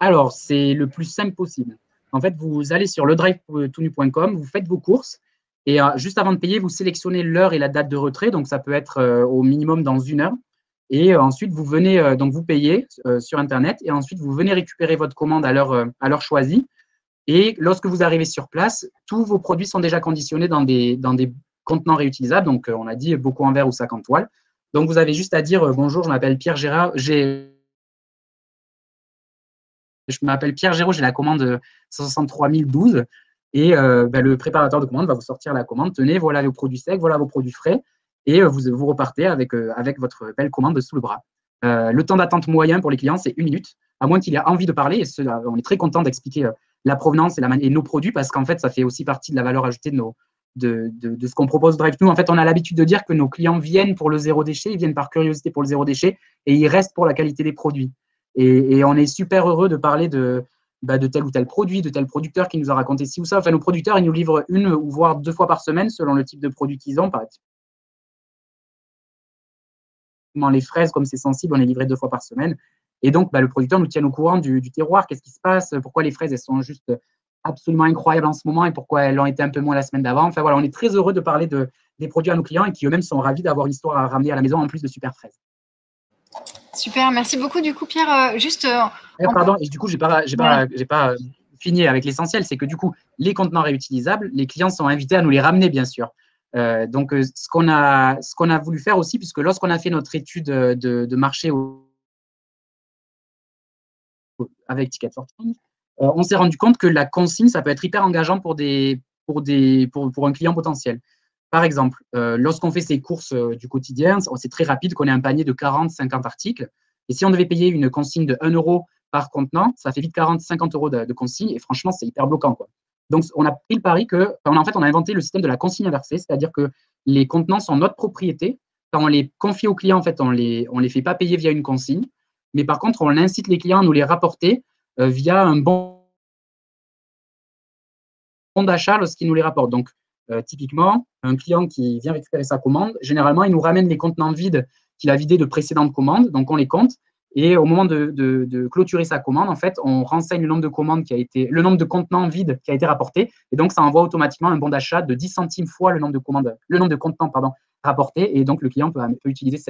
Alors, c'est le plus simple possible. En fait, vous allez sur ledrive-tout-nu.com, vous faites vos courses et juste avant de payer, vous sélectionnez l'heure et la date de retrait. Donc, ça peut être au minimum dans 1 heure. Et ensuite, vous venez, donc vous payez sur Internet et ensuite, vous venez récupérer votre commande à l'heure choisie. Et lorsque vous arrivez sur place, tous vos produits sont déjà conditionnés dans des contenants réutilisables. Donc, on a dit beaucoup en verre ou sac en toile. Donc, vous avez juste à dire bonjour, je m'appelle Pierre Gérard. Je m'appelle Pierre Géraud, j'ai la commande 163 012. Et le préparateur de commande va vous sortir la commande. Tenez, voilà vos produits secs, voilà vos produits frais. Et vous repartez avec votre belle commande sous le bras. Le temps d'attente moyen pour les clients, c'est 1 minute, à moins qu'il ait envie de parler. Et on est très content d'expliquer la provenance et nos produits parce qu'en fait, ça fait aussi partie de la valeur ajoutée de ce qu'on propose Drive-Thru. En fait, on a l'habitude de dire que nos clients viennent pour le zéro déchet, ils viennent par curiosité pour le zéro déchet et ils restent pour la qualité des produits. Et on est super heureux de parler de tel ou tel produit, de tel producteur qui nous a raconté ci ou ça. Enfin, nos producteurs, ils nous livrent 1 ou voire 2 fois par semaine selon le type de produit qu'ils ont. Par exemple, les fraises, comme c'est sensible, on est livré 2 fois par semaine. Et donc, le producteur nous tient au courant du terroir, qu'est-ce qui se passe, pourquoi les fraises, elles sont juste absolument incroyables en ce moment et pourquoi elles l'ont été un peu moins la semaine d'avant. Enfin, voilà, on est très heureux de parler des produits à nos clients et qui eux-mêmes sont ravis d'avoir l'histoire à ramener à la maison en plus de super fraises. Super, merci beaucoup. Du coup, Pierre, juste… pardon, et du coup, j'ai pas fini avec l'essentiel, c'est que du coup, les contenants réutilisables, les clients sont invités à nous les ramener, bien sûr. Donc, ce qu'on a voulu faire aussi, puisque lorsqu'on a fait notre étude de marché avec Ticket Sorting, on s'est rendu compte que la consigne, ça peut être hyper engageant pour un client potentiel. Par exemple, lorsqu'on fait ses courses du quotidien, c'est très rapide qu'on ait un panier de 40-50 articles. Et si on devait payer une consigne de 1 euro par contenant, ça fait vite 40-50 euros de consigne. Et franchement, c'est hyper bloquant, quoi. Donc, on a pris le pari on a inventé le système de la consigne inversée, c'est-à-dire que les contenants sont notre propriété. Quand on les confie aux clients, en fait, on les fait pas payer via une consigne. Mais par contre, on incite les clients à nous les rapporter via un bon d'achat lorsqu'ils nous les rapportent. Donc, typiquement, un client qui vient récupérer sa commande, généralement, il nous ramène les contenants vides qu'il a vidés de précédentes commandes. Donc, on les compte. Et au moment de clôturer sa commande, en fait, on renseigne le nombre le nombre de contenants vides qui a été rapporté. Et donc, ça envoie automatiquement un bon d'achat de 10 centimes fois le nombre de contenants rapportés. Et donc, le client peut utiliser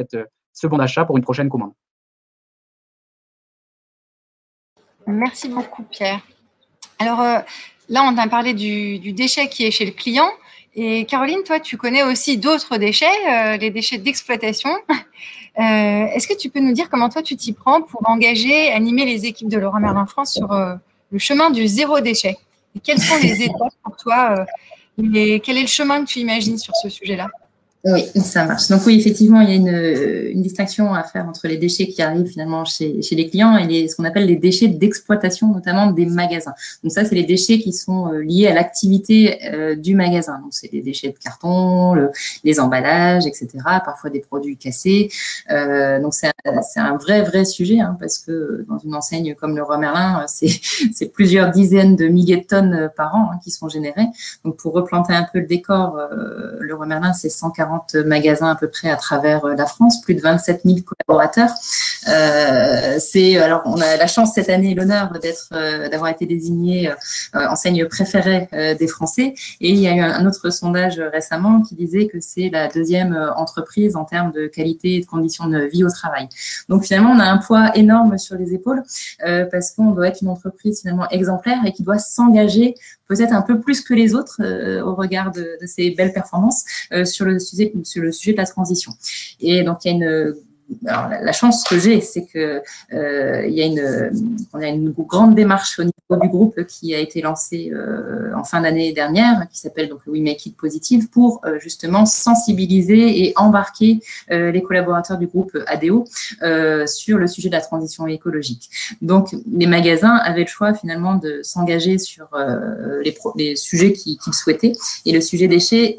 ce bon d'achat pour une prochaine commande. Merci beaucoup, Pierre. Alors, là, on a parlé du déchet qui est chez le client. Et Caroline, toi, tu connais aussi d'autres déchets, les déchets d'exploitation. Est-ce que tu peux nous dire comment toi, tu t'y prends pour animer les équipes de Leroy Merlin France sur le chemin du zéro déchet? Et quelles sont les étapes pour toi quel est le chemin que tu imagines sur ce sujet-là? Oui, ça marche. Donc oui, effectivement, il y a une distinction à faire entre les déchets qui arrivent finalement chez les clients et ce qu'on appelle les déchets d'exploitation, notamment des magasins. Donc ça, c'est les déchets qui sont liés à l'activité du magasin. Donc c'est les déchets de carton, les emballages, etc. Parfois des produits cassés. Donc c'est un vrai sujet parce que dans une enseigne comme Leroy Merlin, c'est plusieurs dizaines de milliers de tonnes par an qui sont générées. Donc pour replanter un peu le décor, Leroy Merlin, c'est 140 magasins à peu près à travers la France, plus de 27 000 collaborateurs. Alors, on a la chance cette année et l'honneur d'avoir été désigné enseigne préférée des Français. Et il y a eu un autre sondage récemment qui disait que c'est la 2e entreprise en termes de qualité et de conditions de vie au travail. Donc finalement, on a un poids énorme sur les épaules parce qu'on doit être une entreprise finalement exemplaire et qui doit s'engager peut-être un peu plus que les autres au regard de ces belles performances sur le sujet de la transition. Et donc, il y a alors, la chance que j'ai, c'est que on a une grande démarche au niveau du groupe qui a été lancée en fin d'année dernière, qui s'appelle donc le We Make It Positive, pour justement sensibiliser et embarquer les collaborateurs du groupe ADO sur le sujet de la transition écologique. Donc, les magasins avaient le choix finalement de s'engager sur les sujets qu'ils souhaitaient, et le sujet déchets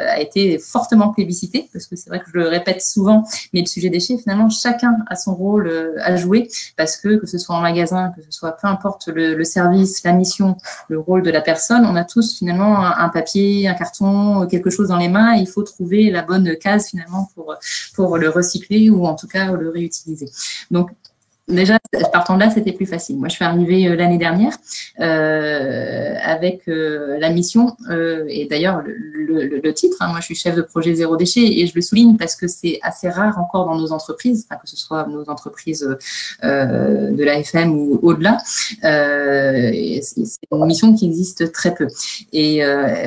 a été fortement plébiscité, parce que c'est vrai que je le répète souvent, mais le sujet déchets, finalement, chacun a son rôle à jouer, parce que ce soit en magasin, que ce soit peu importe le service, la mission, le rôle de la personne, on a tous finalement un papier, un carton, quelque chose dans les mains, et il faut trouver la bonne case finalement pour le recycler ou en tout cas le réutiliser. Donc, déjà, partant de là, c'était plus facile. Moi, je suis arrivée l'année dernière avec la mission, et d'ailleurs, le titre, hein, moi, je suis chef de projet zéro déchet, et je le souligne parce que c'est assez rare encore dans nos entreprises, enfin, que ce soit nos entreprises de l'AFM ou au-delà. C'est une mission qui existe très peu. Et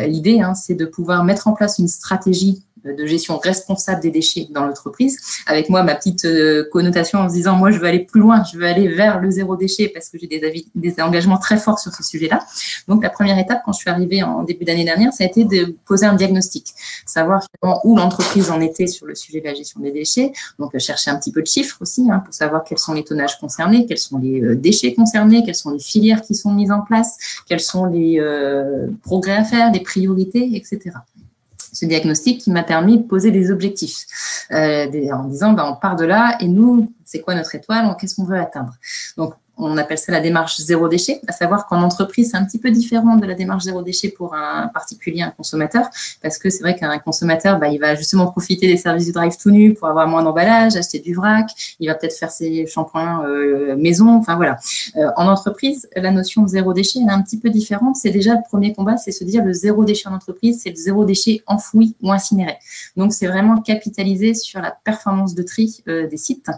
l'idée, hein, c'est de pouvoir mettre en place une stratégie de gestion responsable des déchets dans l'entreprise, avec moi ma petite connotation en se disant moi je veux aller plus loin, je veux aller vers le zéro déchet parce que j'ai des engagements très forts sur ce sujet-là. Donc la première étape quand je suis arrivée en début d'année dernière, ça a été de poser un diagnostic, savoir où l'entreprise en était sur le sujet de la gestion des déchets, donc chercher un petit peu de chiffres aussi hein, pour savoir quels sont les tonnages concernés, quels sont les déchets concernés, quelles sont les filières qui sont mises en place, quels sont les progrès à faire, les priorités, etc. Ce diagnostic qui m'a permis de poser des objectifs en disant on part de là et nous, c'est quoi notre étoile, qu'est-ce qu'on veut atteindre. Donc, on appelle ça la démarche zéro déchet, à savoir qu'en entreprise, c'est un petit peu différent de la démarche zéro déchet pour un particulier, un consommateur, parce que c'est vrai qu'un consommateur, il va justement profiter des services du drive tout nu pour avoir moins d'emballage, acheter du vrac, il va peut-être faire ses shampoings maison, enfin voilà. En entreprise, la notion de zéro déchet, elle est un petit peu différente. C'est déjà le premier combat, c'est se dire le zéro déchet en entreprise, c'est le zéro déchet enfoui ou incinéré. Donc, c'est vraiment capitaliser sur la performance de tri des sites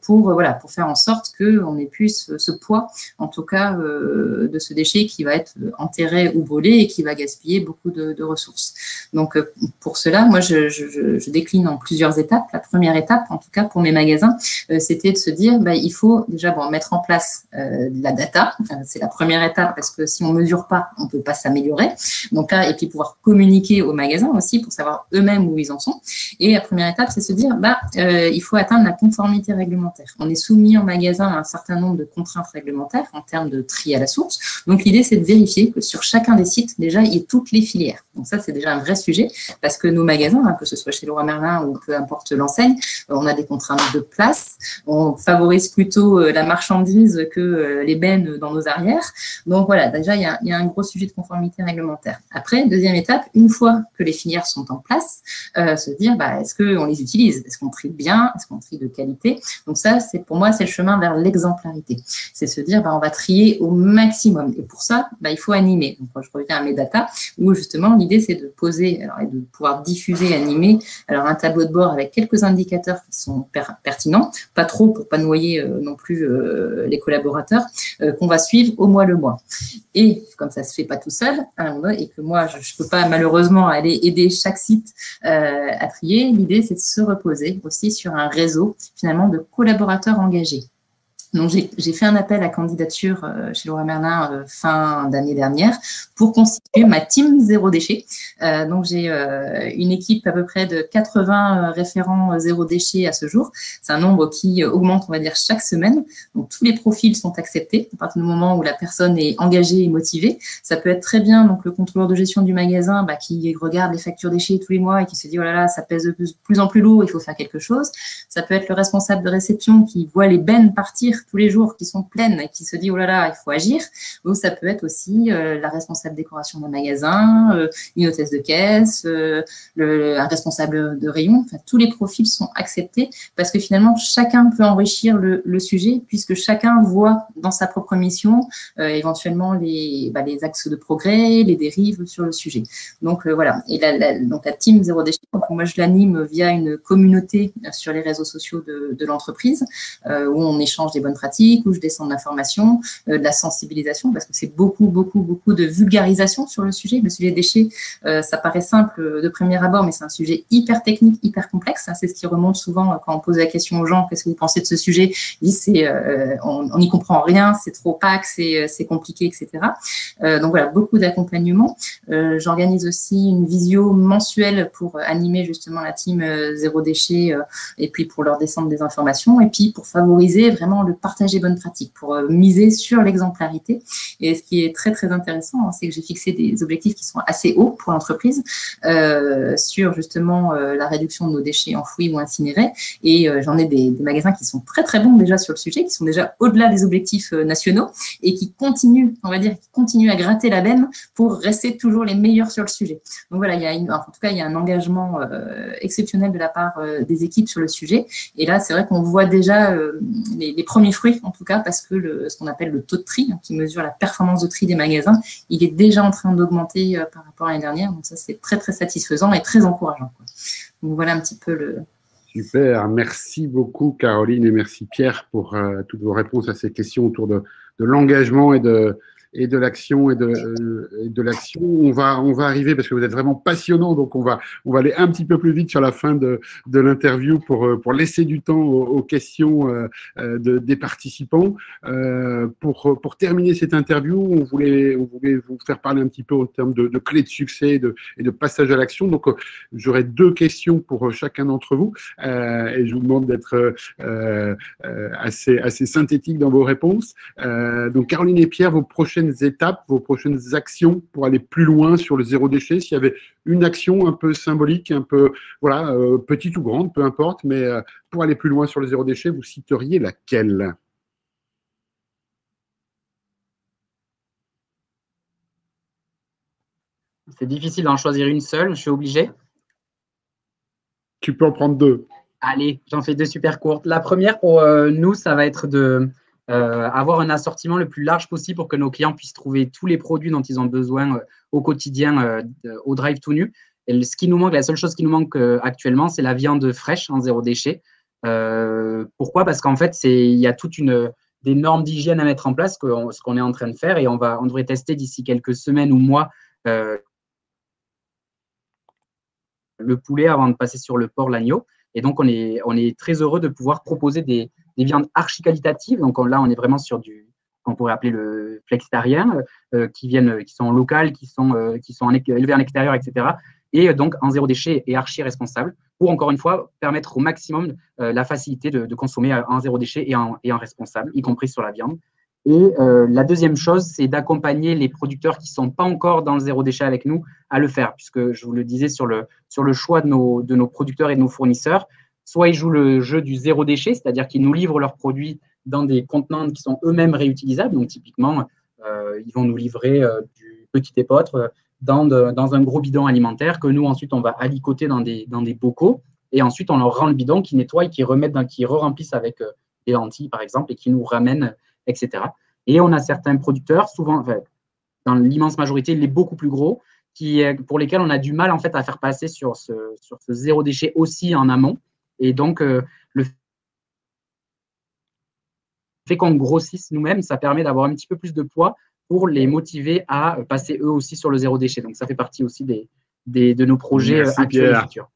pour faire en sorte qu'on ait plus ce poids, en tout cas, de ce déchet qui va être enterré ou brûlé et qui va gaspiller beaucoup de ressources. Donc, pour cela, moi, je décline en plusieurs étapes. La première étape, en tout cas pour mes magasins, c'était de se dire, il faut déjà mettre en place la data. C'est la première étape parce que si on ne mesure pas, on ne peut pas s'améliorer. Donc là, et puis pouvoir communiquer aux magasins aussi pour savoir eux-mêmes où ils en sont. Et la première étape, c'est se dire, il faut atteindre la conformité réglementaire. On est soumis en magasin à un certain nombre de contraintes réglementaires en termes de tri à la source. Donc, l'idée, c'est de vérifier que sur chacun des sites, déjà, il y ait toutes les filières. Donc, ça, c'est déjà un vrai sujet parce que nos magasins, que ce soit chez Leroy Merlin ou peu importe l'enseigne, on a des contraintes de place. On favorise plutôt la marchandise que les bennes dans nos arrières. Donc, voilà, déjà, il y a un gros sujet de conformité réglementaire. Après, deuxième étape, une fois que les filières sont en place, se dire, est-ce qu'on les utilise? Est-ce qu'on trie bien? Est-ce qu'on trie de qualité? Donc, ça, pour moi, c'est le chemin vers l'exemplarité. C'est se dire, on va trier au maximum. Et pour ça, il faut animer. Donc, je reviens à mes data, où justement, l'idée, c'est de poser et de pouvoir diffuser, animer un tableau de bord avec quelques indicateurs qui sont pertinents, pas trop pour pas noyer non plus les collaborateurs, qu'on va suivre au mois le mois. Et comme ça se fait pas tout seul, et que moi, je ne peux pas malheureusement aller aider chaque site à trier, l'idée, c'est de se reposer aussi sur un réseau, finalement, de collaborateurs engagés. Donc, j'ai fait un appel à candidature chez Leroy Merlin fin d'année dernière pour constituer ma team zéro déchet. Donc, j'ai une équipe à peu près de 80 référents zéro déchet à ce jour. C'est un nombre qui augmente, on va dire, chaque semaine. Donc, tous les profils sont acceptés à partir du moment où la personne est engagée et motivée. Ça peut être très bien donc le contrôleur de gestion du magasin qui regarde les factures déchets tous les mois et qui se dit « Oh là là, ça pèse de plus en plus lourd, il faut faire quelque chose ». Ça peut être le responsable de réception qui voit les bennes partir tous les jours qui sont pleines et qui se dit « Oh là là, il faut agir ». Ou ça peut être aussi la responsable décoration d'un magasin, une hôtesse de caisse, un responsable de rayon. Enfin, tous les profils sont acceptés parce que finalement, chacun peut enrichir le sujet puisque chacun voit dans sa propre mission éventuellement les axes de progrès, les dérives sur le sujet. Donc, voilà. Et donc la team Zéro Déchet, donc moi, je l'anime via une communauté sur les réseaux sociaux de l'entreprise où on échange des bonnes pratiques, où je descends de l'information, de la sensibilisation, parce que c'est beaucoup de vulgarisation sur le sujet. Le sujet des déchets, ça paraît simple de premier abord, mais c'est un sujet hyper technique, hyper complexe. C'est ce qui remonte souvent quand on pose la question aux gens, qu'est-ce que vous pensez de ce sujet? Ils disent, on n'y comprend rien, c'est trop opaque, c'est compliqué, etc. Donc voilà, beaucoup d'accompagnement. J'organise aussi une visio mensuelle pour animer justement la team Zéro Déchet et puis pour leur descendre des informations et puis pour favoriser vraiment le partage des bonnes pratiques, pour miser sur l'exemplarité. Et ce qui est très, très intéressant, hein, c'est que j'ai fixé des objectifs qui sont assez hauts pour l'entreprise sur justement la réduction de nos déchets enfouis ou incinérés. Et j'en ai des magasins qui sont très, très bons déjà sur le sujet, qui sont déjà au-delà des objectifs nationaux et qui continuent, on va dire, à gratter la benne pour rester toujours les meilleurs sur le sujet. Donc voilà, en tout cas, il y a un engagement exceptionnel de la part des équipes sur le sujet. Et là, c'est vrai qu'on voit déjà les premiers fruits, en tout cas, parce que ce qu'on appelle le taux de tri, qui mesure la performance de tri des magasins, il est déjà en train d'augmenter par rapport à l'année dernière. Donc ça, c'est très, très satisfaisant et très encourageant, quoi. Donc voilà un petit peu le… Super, merci beaucoup Caroline et merci Pierre pour toutes vos réponses à ces questions autour de l'engagement et de l'action l'action. On va arriver, parce que vous êtes vraiment passionnants, donc on va aller un petit peu plus vite sur la fin de l'interview pour laisser du temps aux questions des participants. Pour terminer cette interview, on voulait vous faire parler un petit peu en termes de clés de succès et de passage à l'action. Donc j'aurai 2 questions pour chacun d'entre vous et je vous demande d'être assez synthétique dans vos réponses. Donc Caroline et Pierre, vos prochaines étapes, vos prochaines actions pour aller plus loin sur le zéro déchet. S'il y avait une action un peu symbolique, un peu petite ou grande, peu importe, mais pour aller plus loin sur le zéro déchet, vous citeriez laquelle? C'est difficile d'en choisir une seule, je suis obligé. Tu peux en prendre 2. Allez, j'en fais 2 super courtes. La première, pour nous, ça va être de avoir un assortiment le plus large possible pour que nos clients puissent trouver tous les produits dont ils ont besoin au quotidien au Drive tout nu. Et ce qui nous manque, la seule chose qui nous manque actuellement, c'est la viande fraîche en zéro déchet. Pourquoi? Parce qu'en fait, il y a des normes d'hygiène à mettre en place, ce qu'on est en train de faire, et on devrait tester d'ici quelques semaines ou mois le poulet avant de passer sur le porc, l'agneau. Et donc, on est très heureux de pouvoir proposer des viandes archi-qualitatives. Donc là, on est vraiment sur qu'on pourrait appeler le flexitarien, qui sont locales, qui sont élevées en extérieur, etc. Et donc, en zéro déchet et archi-responsable, pour, encore une fois, permettre au maximum la facilité de consommer en zéro déchet et en responsable, y compris sur la viande. Et la deuxième chose, c'est d'accompagner les producteurs qui ne sont pas encore dans le zéro déchet avec nous à le faire, puisque je vous le disais sur le choix de nos producteurs et de nos fournisseurs, soit ils jouent le jeu du zéro déchet, c'est-à-dire qu'ils nous livrent leurs produits dans des contenants qui sont eux-mêmes réutilisables. Donc, typiquement, ils vont nous livrer du petit épeautre dans un gros bidon alimentaire que nous, ensuite, on va alicoter dans des bocaux. Et ensuite, on leur rend le bidon, qui nettoient, qui re-remplissent avec des lentilles, par exemple, et qui nous ramènent, etc. Et on a certains producteurs, souvent, dans l'immense majorité, les beaucoup plus gros, pour lesquels on a du mal en fait à faire passer sur ce zéro déchet aussi en amont. Et donc, le fait qu'on grossisse nous-mêmes, ça permet d'avoir un petit peu plus de poids pour les motiver à passer eux aussi sur le zéro déchet. Donc, ça fait partie aussi de nos projets actuels et futurs.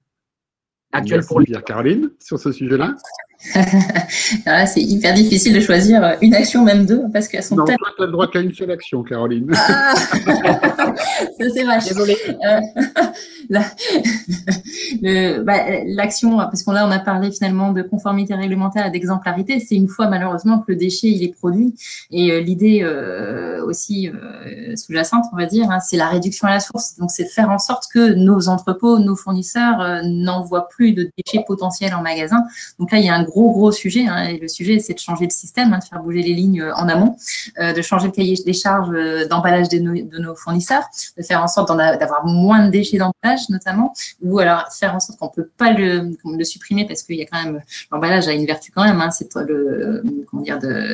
Merci Pierre. Caroline, sur ce sujet-là? C'est hyper difficile de choisir une action, même 2, parce qu'elles sont tellement… Non, tu n'as le droit qu'à une seule action, Caroline. Ça, c'est vache. Désolée. L'action, parce qu'on a parlé finalement de conformité réglementaire et d'exemplarité, c'est une fois malheureusement que le déchet il est produit. Et l'idée aussi sous-jacente, on va dire, c'est la réduction à la source. Donc, c'est de faire en sorte que nos entrepôts, nos fournisseurs n'envoient plus de déchets potentiels en magasin. Donc là, il y a un gros sujet. Et le sujet, c'est de changer le système, de faire bouger les lignes en amont, de changer le cahier des charges d'emballage de nos fournisseurs, de faire en sorte d'avoir moins de déchets d'emballage notamment, ou alors faire en sorte qu'on ne peut pas le supprimer parce qu'il y a quand même, l'emballage a une vertu quand même, c'est de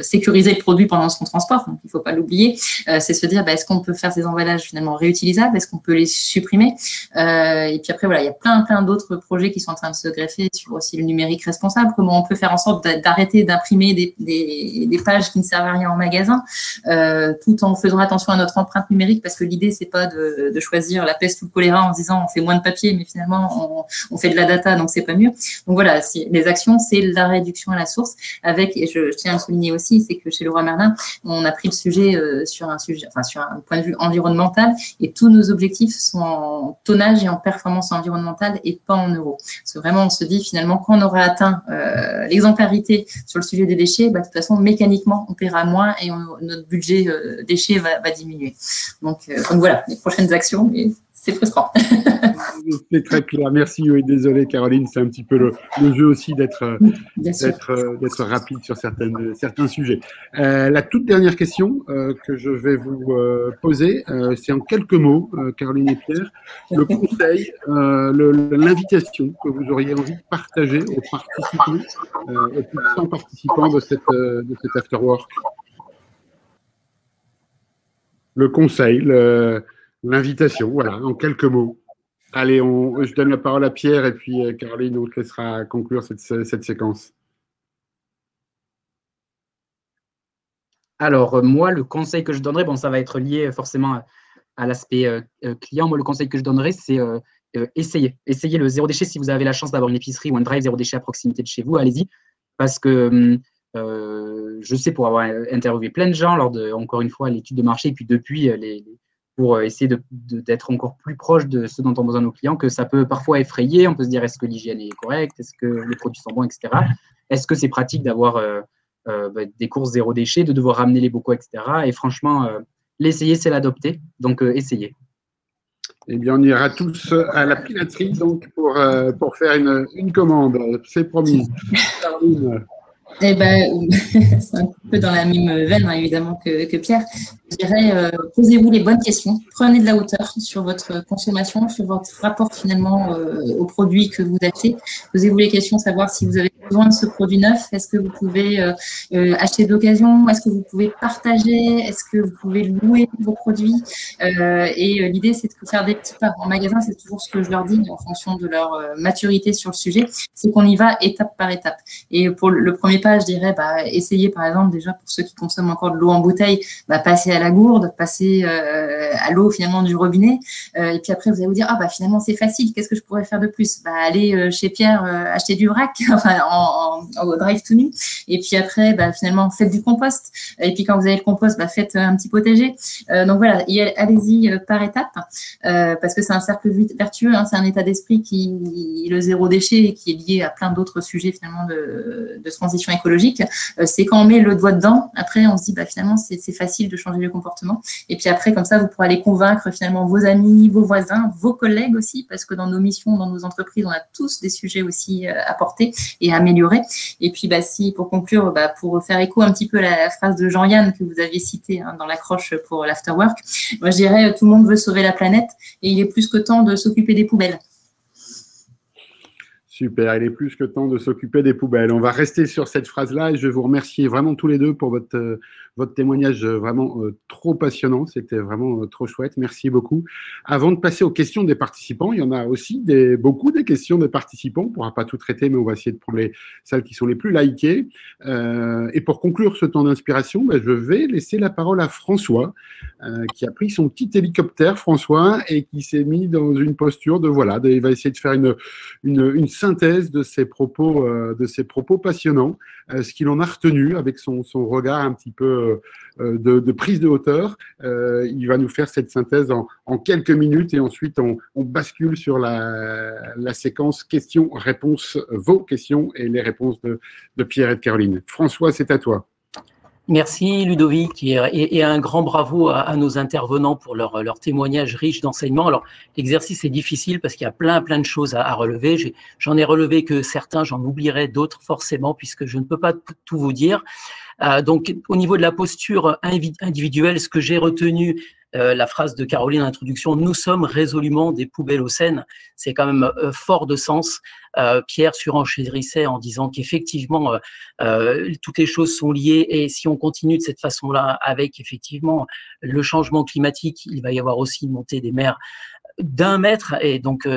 sécuriser le produit pendant son transport, donc il ne faut pas l'oublier. C'est se dire, est-ce qu'on peut faire ces emballages finalement réutilisables, est-ce qu'on peut les supprimer, et puis après, voilà, il y a plein d'autres projets qui sont en train de se greffer sur aussi le numérique responsable, comment on peut faire en sorte d'arrêter d'imprimer des pages qui ne servent à rien en magasin, tout en faisant attention à notre empreinte numérique, parce que l'idée, c'est pas de choisir la peste ou le choléra en se disant on fait moins de papier, mais finalement on fait de la data, donc c'est pas mieux. Donc voilà, les actions, c'est la réduction à la source, et je tiens à le souligner aussi, c'est que chez Leroy Merlin, on a pris le sujet sur un point de vue environnemental, et tous nos objectifs sont en tonnage et en performance environnementale et pas en euros. Parce que vraiment, on se dit finalement, quand on aura atteint l'exemplarité sur le sujet des déchets, de toute façon, mécaniquement, on paiera moins et notre budget déchets va diminuer. Donc voilà, les prochaines actions, mais c'est frustrant. C'est très clair. Merci. Oui, désolé, Caroline. C'est un petit peu le jeu aussi d'être rapide sur certains sujets. La toute dernière question que je vais vous poser, c'est en quelques mots, Caroline et Pierre, le conseil, l'invitation que vous auriez envie de partager aux participants, aux plus de 100 participants de cet afterwork. Le conseil, l'invitation, voilà, en quelques mots. Allez, je donne la parole à Pierre et puis Caroline, on te laissera conclure cette séquence. Alors, moi, le conseil que je donnerais, bon, ça va être lié forcément à l'aspect client. Moi, le conseil que je donnerais, c'est essayez le zéro déchet. Si vous avez la chance d'avoir une épicerie ou un drive zéro déchet à proximité de chez vous, allez-y. Parce que je sais, pour avoir interviewé plein de gens lors de, encore une fois, l'étude de marché, et puis depuis, pour essayer d'être encore plus proche de ce dont ont besoin nos clients, que ça peut parfois effrayer. On peut se dire, est-ce que l'hygiène est correcte? Est-ce que les produits sont bons, etc. Est-ce que c'est pratique d'avoir des courses zéro déchet, de devoir ramener les bocaux, etc. Et franchement, l'essayer, c'est l'adopter. Donc, essayez. Eh bien, on ira tous à la pilaterie donc, pour faire une commande. C'est promis. Caroline. Eh ben, c'est un peu dans la même veine, hein, évidemment, que Pierre. Je dirais, posez-vous les bonnes questions, prenez de la hauteur sur votre consommation, sur votre rapport finalement aux produits que vous achetez. Posez-vous les questions, savoir si vous avez besoin de ce produit neuf, est-ce que vous pouvez acheter d'occasion, est-ce que vous pouvez partager, est-ce que vous pouvez louer vos produits. Et l'idée, c'est de faire des petits pas. En magasin, c'est toujours ce que je leur dis en fonction de leur maturité sur le sujet, c'est qu'on y va étape par étape. Et pour le premier pas, je dirais, essayez par exemple déjà pour ceux qui consomment encore de l'eau en bouteille, passer à la gourde, passer à l'eau finalement du robinet. Et puis après, vous allez vous dire, finalement c'est facile, qu'est-ce que je pourrais faire de plus? Aller chez Pierre acheter du vrac, enfin au drive to me. Et puis après, finalement, faites du compost. Et puis quand vous avez le compost, faites un petit potager. Donc voilà, allez-y par étapes, parce que c'est un cercle vertueux, hein, c'est un état d'esprit le zéro déchet, qui est lié à plein d'autres sujets finalement de transition écologique. C'est quand on met le doigt dedans, après on se dit finalement c'est facile de changer le comportement. Et puis après, comme ça, vous pourrez aller convaincre finalement vos amis, vos voisins, vos collègues aussi, parce que dans nos missions, dans nos entreprises, on a tous des sujets aussi à porter et à améliorer. Et puis, si pour conclure, pour faire écho un petit peu à la phrase de Jean-Yann que vous aviez citée dans l'accroche pour l'afterwork, moi je dirais tout le monde veut sauver la planète et il est plus que temps de s'occuper des poubelles. Super, il est plus que temps de s'occuper des poubelles. On va rester sur cette phrase-là et je vais vous remercier vraiment tous les deux pour votre témoignage vraiment trop passionnant. C'était vraiment trop chouette. Merci beaucoup. Avant de passer aux questions des participants, il y en a aussi beaucoup des questions des participants. On ne pourra pas tout traiter, mais on va essayer de prendre celles qui sont les plus likées. Et pour conclure ce temps d'inspiration, je vais laisser la parole à François, qui a pris son petit hélicoptère, François, et qui s'est mis dans une posture il va essayer de faire une synthèse de ses propos passionnants, ce qu'il en a retenu avec son regard un petit peu de prise de hauteur. Il va nous faire cette synthèse en quelques minutes et ensuite on bascule sur la séquence questions-réponses, vos questions et les réponses de Pierre et de Caroline. François, c'est à toi. Merci Ludovic et un grand bravo à nos intervenants pour leur témoignage riche d'enseignements. Alors, l'exercice est difficile parce qu'il y a plein de choses à relever. J'en ai relevé que certains, j'en oublierai d'autres forcément puisque je ne peux pas tout vous dire. Donc, au niveau de la posture individuelle, ce que j'ai retenu, la phrase de Caroline en introduction, nous sommes résolument des poubelles aux Seine, c'est quand même fort de sens. Pierre surenchérissait en disant qu'effectivement, toutes les choses sont liées et si on continue de cette façon-là avec effectivement le changement climatique, il va y avoir aussi une montée des mers d'1 mètre et donc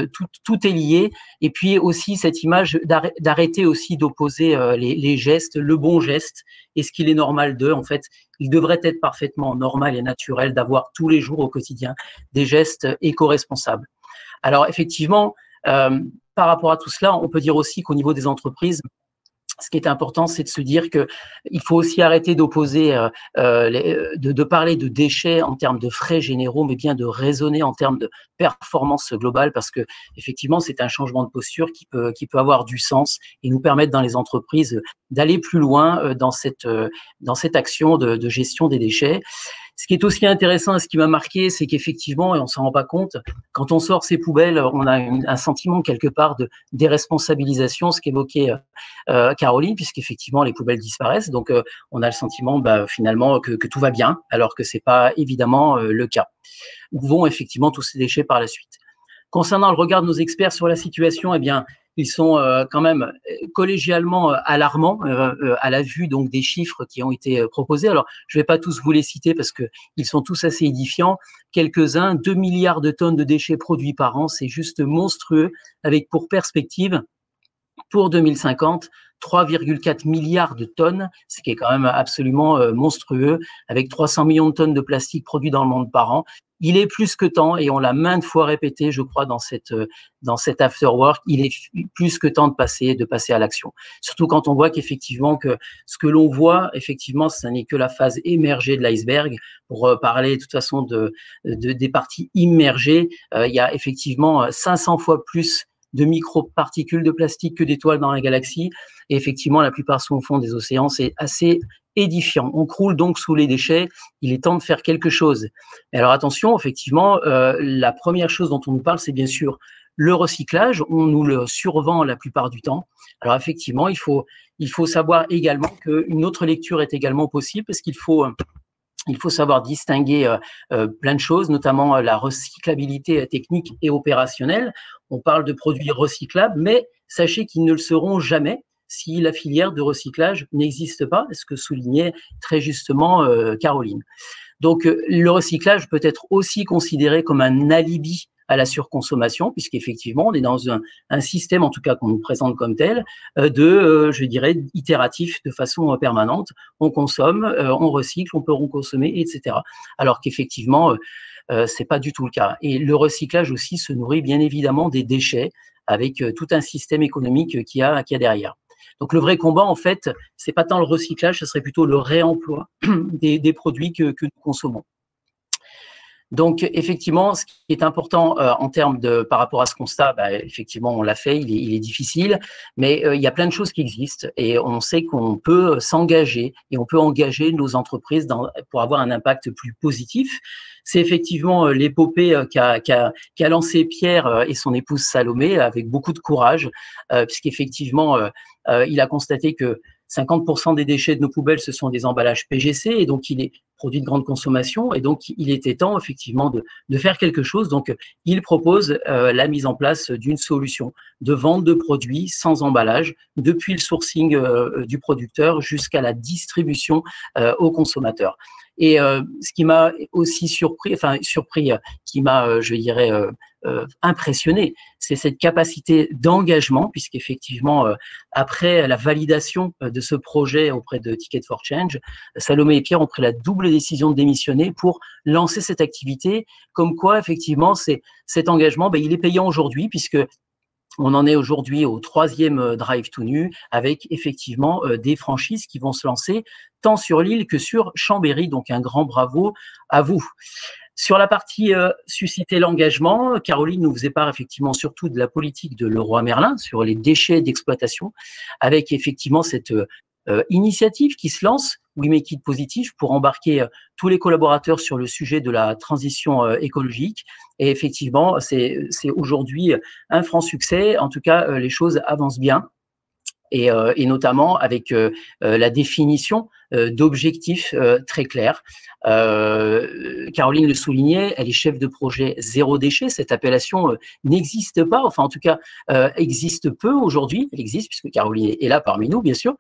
tout est lié. Et puis aussi cette image d'arrêter aussi d'opposer les gestes, le bon geste et ce qu'il est normal d'eux. En fait, il devrait être parfaitement normal et naturel d'avoir tous les jours au quotidien des gestes éco-responsables. Alors effectivement, par rapport à tout cela, on peut dire aussi qu'au niveau des entreprises, ce qui est important, c'est de se dire que il faut aussi arrêter d'opposer, de parler de déchets en termes de frais généraux, mais bien de raisonner en termes de performance globale, parce que effectivement, c'est un changement de posture qui peut avoir du sens et nous permettre dans les entreprises d'aller plus loin dans cette action de gestion des déchets. Ce qui est aussi intéressant et ce qui m'a marqué, c'est qu'effectivement, et on s'en rend pas compte, quand on sort ces poubelles, on a un sentiment quelque part de déresponsabilisation, ce qu'évoquait Caroline, puisqu'effectivement les poubelles disparaissent. Donc on a le sentiment finalement que tout va bien, alors que c'est pas évidemment le cas. Où vont effectivement tous ces déchets par la suite? Concernant le regard de nos experts sur la situation, eh bien, ils sont quand même collégialement alarmants à la vue donc des chiffres qui ont été proposés. Alors, je ne vais pas tous vous les citer parce que ils sont tous assez édifiants. Quelques-uns, 2 milliards de tonnes de déchets produits par an, c'est juste monstrueux, avec pour perspective, pour 2050, 3,4 milliards de tonnes, ce qui est quand même absolument monstrueux, avec 300 millions de tonnes de plastique produits dans le monde par an. Il est plus que temps, et on l'a maintes fois répété, je crois, dans cet after work, il est plus que temps de passer à l'action. Surtout quand on voit qu'effectivement que ce que l'on voit, effectivement, ça n'est que la phase émergée de l'iceberg. Pour parler de toute façon des parties immergées, il y a effectivement 500 fois plus de microparticules de plastique que d'étoiles dans la galaxie. Et effectivement, la plupart sont au fond des océans. C'est assez édifiant. On croule donc sous les déchets. Il est temps de faire quelque chose. Et alors attention, effectivement, la première chose dont on nous parle, c'est bien sûr le recyclage. On nous le survend la plupart du temps. Alors effectivement, il faut savoir également qu'une autre lecture est également possible, parce qu'il faut savoir distinguer plein de choses, notamment la recyclabilité technique et opérationnelle. On parle de produits recyclables, mais sachez qu'ils ne le seront jamais si la filière de recyclage n'existe pas, ce que soulignait très justement Caroline. Donc, le recyclage peut être aussi considéré comme un alibi à la surconsommation, puisqu'effectivement, on est dans un système, en tout cas qu'on nous présente comme tel, je dirais, itératif de façon permanente. On consomme, on recycle, on peut reconsommer, etc. Alors qu'effectivement, c'est pas du tout le cas. Et le recyclage aussi se nourrit bien évidemment des déchets, avec tout un système économique qu'il y a derrière. Donc le vrai combat, en fait, c'est pas tant le recyclage, ce serait plutôt le réemploi des produits que nous consommons. Donc, effectivement, ce qui est important en termes par rapport à ce constat, effectivement, on l'a fait, il est difficile, mais il y a plein de choses qui existent et on sait qu'on peut s'engager et on peut engager nos entreprises pour avoir un impact plus positif. C'est effectivement l'épopée qu'a lancé Pierre et son épouse Salomé avec beaucoup de courage, puisqu'effectivement, il a constaté que 50% des déchets de nos poubelles, ce sont des emballages PGC, et donc il est produit de grande consommation, et donc il était temps effectivement de faire quelque chose. Donc il propose la mise en place d'une solution de vente de produits sans emballage, depuis le sourcing du producteur jusqu'à la distribution aux consommateurs. Et ce qui m'a aussi surpris, qui m'a, je dirais, impressionné, c'est cette capacité d'engagement, puisqu'effectivement, après la validation de ce projet auprès de Ticket for Change, Salomé et Pierre ont pris la double décision de démissionner pour lancer cette activité, comme quoi, effectivement, cet engagement, il est payant aujourd'hui, puisque on en est aujourd'hui au 3e Drive tout nu, avec effectivement des franchises qui vont se lancer tant sur l'île que sur Chambéry. Donc un grand bravo à vous. Sur la partie susciter l'engagement, Caroline nous faisait part effectivement surtout de la politique de Leroy Merlin sur les déchets d'exploitation, avec effectivement cette initiative qui se lance, We Make It Positive, pour embarquer tous les collaborateurs sur le sujet de la transition écologique. Et effectivement, c'est aujourd'hui un franc succès. En tout cas, les choses avancent bien. Et notamment avec la définition d'objectifs très clairs. Caroline le soulignait, elle est chef de projet zéro déchet. Cette appellation n'existe pas, enfin en tout cas existe peu aujourd'hui. Elle existe puisque Caroline est là parmi nous, bien sûr.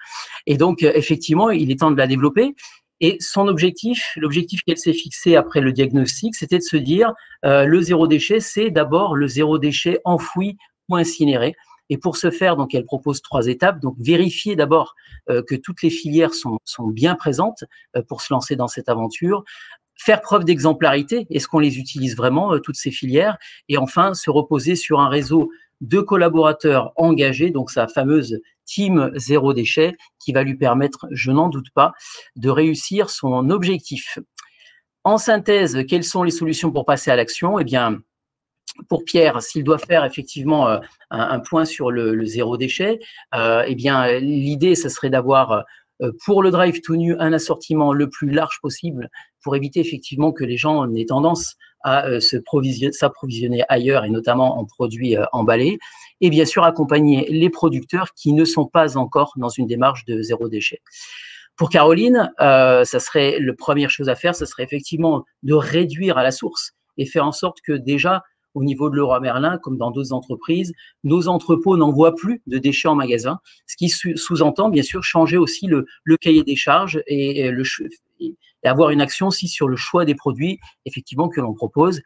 Et donc effectivement, il est temps de la développer. Et son objectif, l'objectif qu'elle s'est fixé après le diagnostic, c'était de se dire le zéro déchet, c'est d'abord le zéro déchet enfoui ou incinéré. Et pour ce faire, donc, elle propose 3 étapes. Donc, vérifier d'abord que toutes les filières sont bien présentes pour se lancer dans cette aventure. Faire preuve d'exemplarité. Est-ce qu'on les utilise vraiment, toutes ces filières? Et enfin, se reposer sur un réseau 2 collaborateurs engagés, donc sa fameuse team zéro déchet, qui va lui permettre, je n'en doute pas, de réussir son objectif. En synthèse, quelles sont les solutions pour passer à l'action? Eh bien, pour Pierre, s'il doit faire effectivement un point sur le zéro déchet, eh bien, l'idée, ce serait d'avoir pour le Drive tout nu un assortiment le plus large possible pour éviter effectivement que les gens aient tendance à s'approvisionner ailleurs et notamment en produits emballés, et bien sûr accompagner les producteurs qui ne sont pas encore dans une démarche de zéro déchet. Pour Caroline, ça serait la première chose à faire, ce serait effectivement de réduire à la source et faire en sorte que déjà au niveau de Leroy Merlin, comme dans d'autres entreprises, nos entrepôts n'envoient plus de déchets en magasin, ce qui sous-entend bien sûr changer aussi le cahier des charges et avoir une action aussi sur le choix des produits effectivement que l'on propose.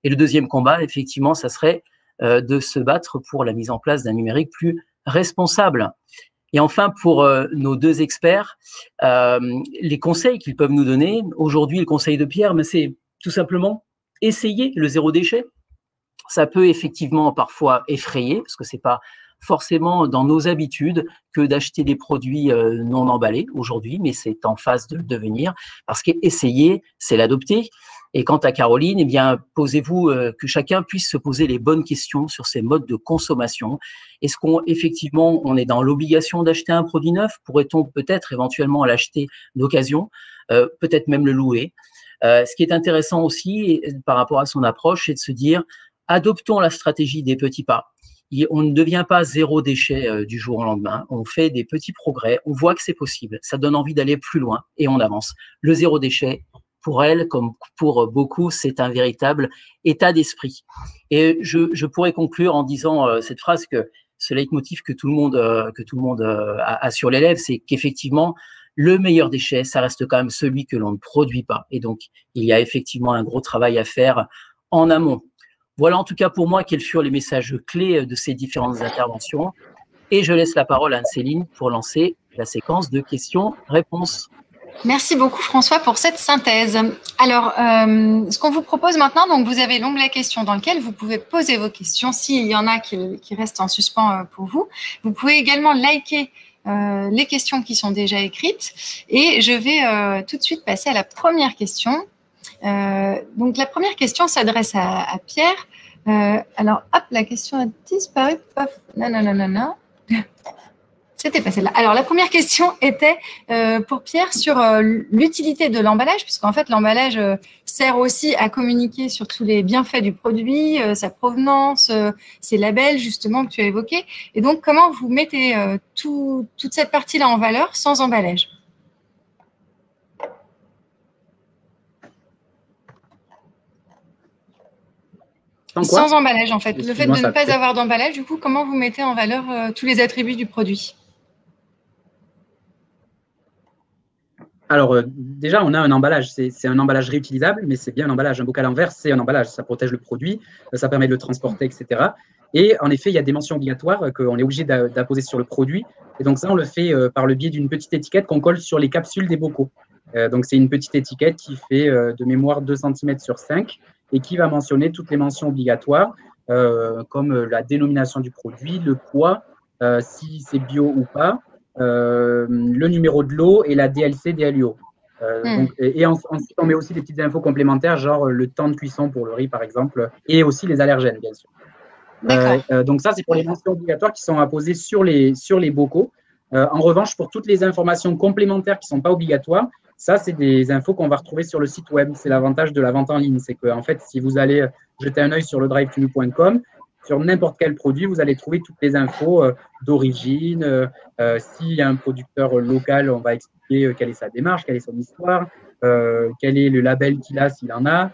Et le deuxième combat, effectivement, ça serait de se battre pour la mise en place d'un numérique plus responsable. Et enfin, pour nos 2 experts, les conseils qu'ils peuvent nous donner, aujourd'hui, le conseil de Pierre, mais c'est tout simplement essayer le zéro déchet. Ça peut effectivement parfois effrayer, parce que c'est pas forcément dans nos habitudes que d'acheter des produits non emballés aujourd'hui, mais c'est en phase de le devenir, parce qu'essayer, c'est l'adopter. Et quant à Caroline, eh bien, posez-vous que chacun puisse se poser les bonnes questions sur ses modes de consommation. Est-ce qu'effectivement, on est dans l'obligation d'acheter un produit neuf? Pourrait-on peut-être éventuellement l'acheter d'occasion, peut-être même le louer? Ce qui est intéressant aussi par rapport à son approche, c'est de se dire, adoptons la stratégie des petits pas. On ne devient pas zéro déchet du jour au lendemain. On fait des petits progrès. On voit que c'est possible. Ça donne envie d'aller plus loin et on avance. Le zéro déchet, pour elle, comme pour beaucoup, c'est un véritable état d'esprit. Et je pourrais conclure en disant cette phrase que ce leitmotiv que tout le monde a sur les lèvres, c'est qu'effectivement, le meilleur déchet, ça reste quand même celui que l'on ne produit pas. Et donc, il y a effectivement un gros travail à faire en amont. Voilà en tout cas pour moi quels furent les messages clés de ces différentes interventions. Et je laisse la parole à Anne-Céline pour lancer la séquence de questions-réponses. Merci beaucoup François pour cette synthèse. Alors, ce qu'on vous propose maintenant, donc vous avez l'onglet questions dans lequel vous pouvez poser vos questions s'il y en a qui restent en suspens pour vous. Vous pouvez également liker les questions qui sont déjà écrites et je vais tout de suite passer à la première question. Donc, la première question s'adresse à Pierre. Alors, hop, la question a disparu. Paf. Non. C'était pas celle-là. Alors, la première question était pour Pierre sur l'utilité de l'emballage, puisqu'en fait, l'emballage sert aussi à communiquer sur tous les bienfaits du produit, sa provenance, ses labels, justement, que tu as évoqués. Et donc, comment vous mettez toute cette partie-là en valeur sans emballage ? Sans emballage, en fait. Le fait de ne pas avoir d'emballage, du coup, comment vous mettez en valeur tous les attributs du produit ? Alors, déjà, on a un emballage. C'est un emballage réutilisable, mais c'est bien un emballage. Un bocal en verre, c'est un emballage. Ça protège le produit, ça permet de le transporter, etc. Et en effet, il y a des mentions obligatoires qu'on est obligé d'apposer sur le produit. Et donc, ça, on le fait par le biais d'une petite étiquette qu'on colle sur les capsules des bocaux. Donc, c'est une petite étiquette qui fait de mémoire 2 cm sur 5 et qui va mentionner toutes les mentions obligatoires, comme la dénomination du produit, le poids, si c'est bio ou pas, le numéro de lot et la DLC DLUO. Ensuite, on met aussi des petites infos complémentaires, genre le temps de cuisson pour le riz, par exemple, et aussi les allergènes, bien sûr. Donc ça, c'est pour les mentions obligatoires qui sont apposées sur les bocaux. En revanche, pour toutes les informations complémentaires qui ne sont pas obligatoires, ça, c'est des infos qu'on va retrouver sur le site web. C'est l'avantage de la vente en ligne. C'est qu'en fait, si vous allez jeter un œil sur le drivetonu.com, sur n'importe quel produit, vous allez trouver toutes les infos d'origine. S'il y a un producteur local, on va expliquer quelle est sa démarche, quelle est son histoire, quel est le label qu'il a s'il en a,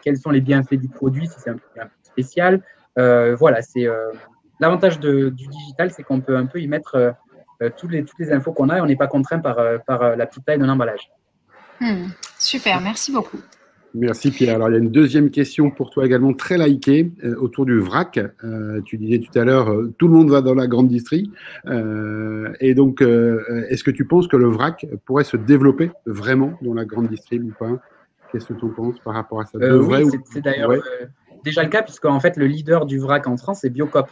quels sont les bienfaits du produit si c'est un produit un peu spécial. Voilà, c'est l'avantage du digital, c'est qu'on peut un peu y mettre toutes les infos qu'on a et on n'est pas contraint par la petite taille d'un emballage. Super, merci beaucoup. Merci Pierre. Alors, il y a une deuxième question pour toi également, très likée, autour du vrac. Tu disais tout à l'heure, tout le monde va dans la grande distrie. Et donc, est-ce que tu penses que le vrac pourrait se développer vraiment dans la grande distrie ou pas? Qu'est-ce que tu en penses par rapport à ça? Oui, c'est d'ailleurs déjà le cas, puisque en fait, le leader du vrac en France, c'est Biocoop.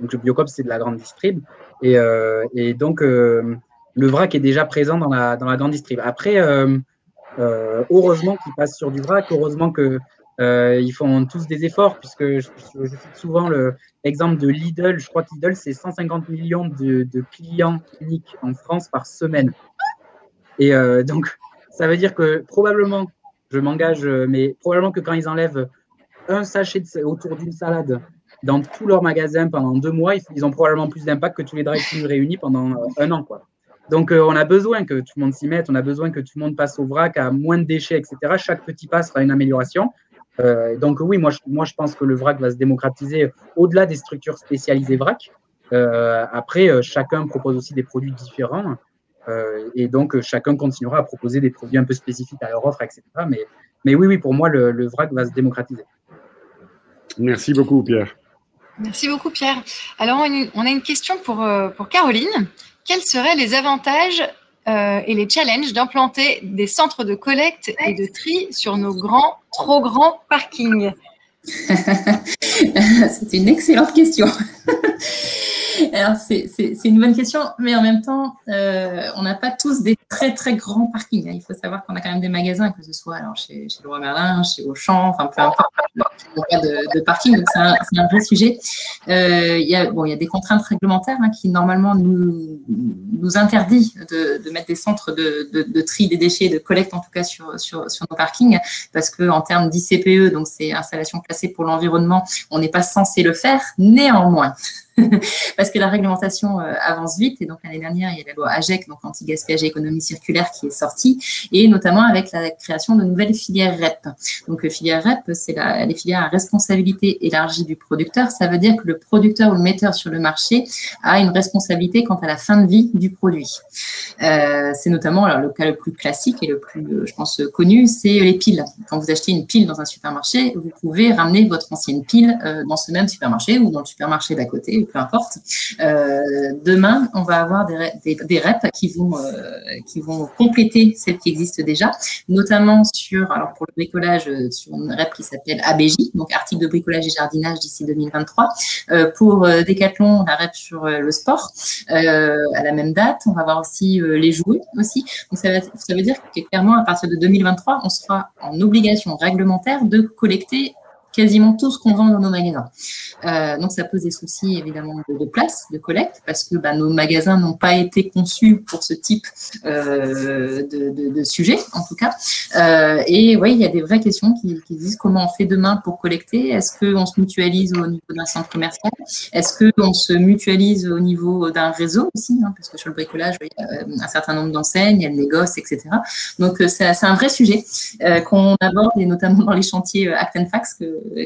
Donc, le Biocoop, c'est de la grande distrib. Et donc, le vrac est déjà présent dans la grande distrib. Après, heureusement qu'ils passent sur du vrac, heureusement qu'ils font tous des efforts, puisque je cite souvent l'exemple de Lidl. Je crois que Lidl, c'est 150 millions de clients uniques en France par semaine. Et donc, ça veut dire que probablement, je m'engage, mais probablement que quand ils enlèvent un sachet autour d'une salade dans tous leurs magasins pendant 2 mois, ils ont probablement plus d'impact que tous les drive-thru réunis pendant 1 an, quoi. Donc, on a besoin que tout le monde s'y mette, on a besoin que tout le monde passe au vrac, à moins de déchets, etc. Chaque petit pas sera une amélioration. Donc, oui, moi, je pense que le vrac va se démocratiser au-delà des structures spécialisées vrac. Après, chacun propose aussi des produits différents. Et donc, chacun continuera à proposer des produits un peu spécifiques à leur offre, etc. Mais oui, pour moi, le vrac va se démocratiser. Merci beaucoup, Pierre. Merci beaucoup, Pierre. Alors, on a une question pour Caroline. Quels seraient les avantages et les challenges d'implanter des centres de collecte et de tri sur nos trop grands parkings? C'est une excellente question. Alors, c'est une bonne question, mais en même temps, on n'a pas tous des très, très grands parkings. Il faut savoir qu'on a quand même des magasins, que ce soit alors, chez Leroy Merlin, chez Auchan, enfin, peu importe, pas de parking, donc c'est un vrai sujet. Il y a des contraintes réglementaires qui, normalement, nous interdit de mettre des centres de tri des déchets, de collecte, en tout cas, sur nos parkings, parce qu'en termes d'ICPE, donc c'est installation classée pour l'environnement, on n'est pas censé le faire. Néanmoins, parce que la réglementation avance vite, et donc l'année dernière, il y a la loi AGEC, donc anti-gaspillage et économie circulaire, qui est sortie, et notamment avec la création de nouvelles filières REP. Donc, filière REP, c'est les filières à responsabilité élargie du producteur. Ça veut dire que le producteur ou le metteur sur le marché a une responsabilité quant à la fin de vie du produit. C'est notamment, alors, le cas le plus classique et le plus, je pense, connu, c'est les piles. Quand vous achetez une pile dans un supermarché, vous pouvez ramener votre ancienne pile dans ce même supermarché ou dans le supermarché d'à côté, peu importe. Demain, on va avoir des REP qui vont compléter celles qui existent déjà, notamment alors pour le bricolage, sur une REP qui s'appelle ABJ, donc article de bricolage et jardinage d'ici 2023. Pour Decathlon, la REP sur le sport, à la même date. On va avoir aussi les jouets aussi. Donc ça veut dire que clairement, à partir de 2023, on sera en obligation réglementaire de collecter quasiment tout ce qu'on vend dans nos magasins. Donc, ça pose des soucis, évidemment, de place, de collecte, parce que nos magasins n'ont pas été conçus pour ce type de sujet, en tout cas. Et oui, il y a des vraies questions qui disent comment on fait demain pour collecter. Est-ce qu'on se mutualise au niveau d'un centre commercial? Est-ce qu'on se mutualise au niveau d'un réseau aussi, parce que sur le bricolage, il y a un certain nombre d'enseignes, il y a le négoce, etc. Donc, c'est un vrai sujet qu'on aborde, et notamment dans les chantiers Act and Fax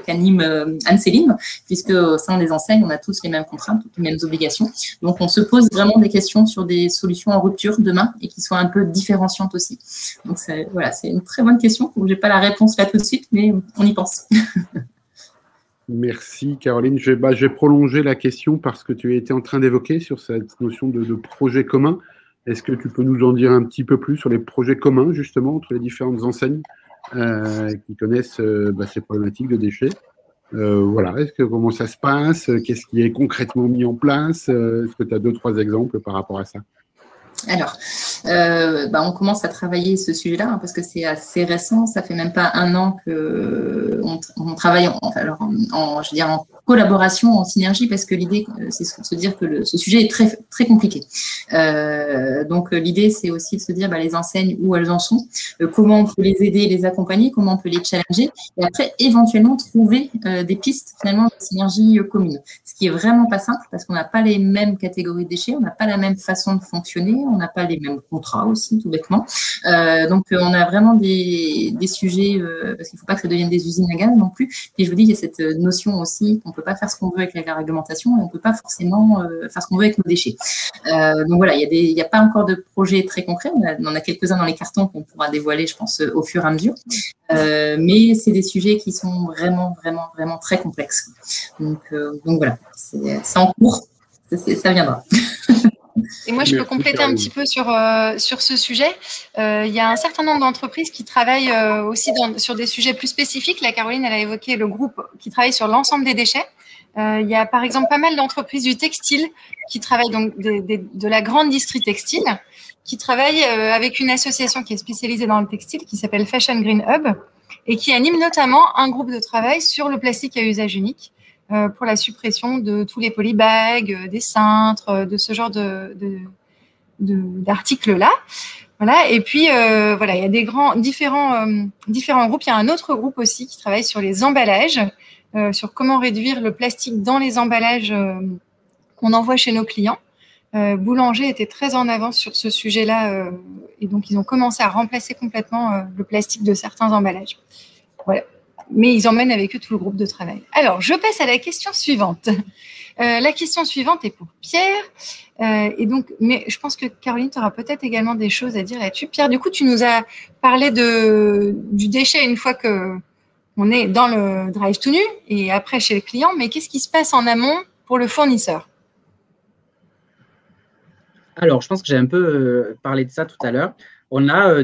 qu'anime Anne-Céline, puisque au sein des enseignes, on a tous les mêmes contraintes, toutes les mêmes obligations. Donc, on se pose vraiment des questions sur des solutions en rupture demain et qui soient un peu différenciantes aussi. Donc, c'est une très bonne question. Je n'ai pas la réponse là tout de suite, mais on y pense. Merci, Caroline. Je vais prolonger la question parce que tu étais en train d'évoquer sur cette notion de projet commun. Est-ce que tu peux nous en dire un petit peu plus sur les projets communs, justement, entre les différentes enseignes qui connaissent ces problématiques de déchets? Voilà, comment ça se passe? Qu'est-ce qui est concrètement mis en place? Est-ce que tu as 2-3 exemples par rapport à ça? Alors, on commence à travailler ce sujet-là parce que c'est assez récent. Ça fait même pas 1 an qu'on travaille en collaboration, en synergie, parce que l'idée, c'est de se dire que ce sujet est très, très compliqué. Donc, l'idée, c'est aussi de se dire les enseignes, où elles en sont, comment on peut les aider, les accompagner, comment on peut les challenger, et après, éventuellement, trouver des pistes, finalement, de synergie commune. Ce qui est vraiment pas simple, parce qu'on n'a pas les mêmes catégories de déchets, on n'a pas la même façon de fonctionner, on n'a pas les mêmes contrats aussi, tout bêtement. Donc, on a vraiment des sujets, parce qu'il ne faut pas que ça devienne des usines à gaz non plus. Et je vous dis, il y a cette notion aussi qu'on ne peut pas faire ce qu'on veut avec la réglementation, et on ne peut pas forcément faire ce qu'on veut avec nos déchets. Donc voilà, il n'y a pas encore de projet très concret. On en a quelques-uns dans les cartons qu'on pourra dévoiler, je pense, au fur et à mesure. Mais c'est des sujets qui sont vraiment, vraiment, vraiment très complexes. Donc voilà, c'est en cours, ça viendra. Et moi, je peux compléter un petit peu sur ce sujet. Il y a un certain nombre d'entreprises qui travaillent aussi sur des sujets plus spécifiques. Là, Caroline, elle a évoqué le groupe qui travaille sur l'ensemble des déchets. Il y a par exemple pas mal d'entreprises du textile qui travaillent, donc de la grande industrie textile, qui travaillent avec une association qui est spécialisée dans le textile qui s'appelle Fashion Green Hub et qui anime notamment un groupe de travail sur le plastique à usage unique pour la suppression de tous les polybags, des cintres, de ce genre d'articles-là. Voilà. Et puis, voilà, il y a différents groupes. Il y a un autre groupe aussi qui travaille sur les emballages, sur comment réduire le plastique dans les emballages qu'on envoie chez nos clients. Boulanger était très en avance sur ce sujet-là et donc ils ont commencé à remplacer complètement le plastique de certains emballages. Voilà. Mais ils emmènent avec eux tout le groupe de travail. Alors, je passe à la question suivante. La question suivante est pour Pierre. Et donc, mais je pense que Caroline, tu auras peut-être également des choses à dire là-dessus. Pierre, du coup, tu nous as parlé du déchet une fois qu'on est dans le drive tout nu et après chez le client. Mais qu'est-ce qui se passe en amont pour le fournisseur? Alors, je pense que j'ai un peu parlé de ça tout à l'heure. On a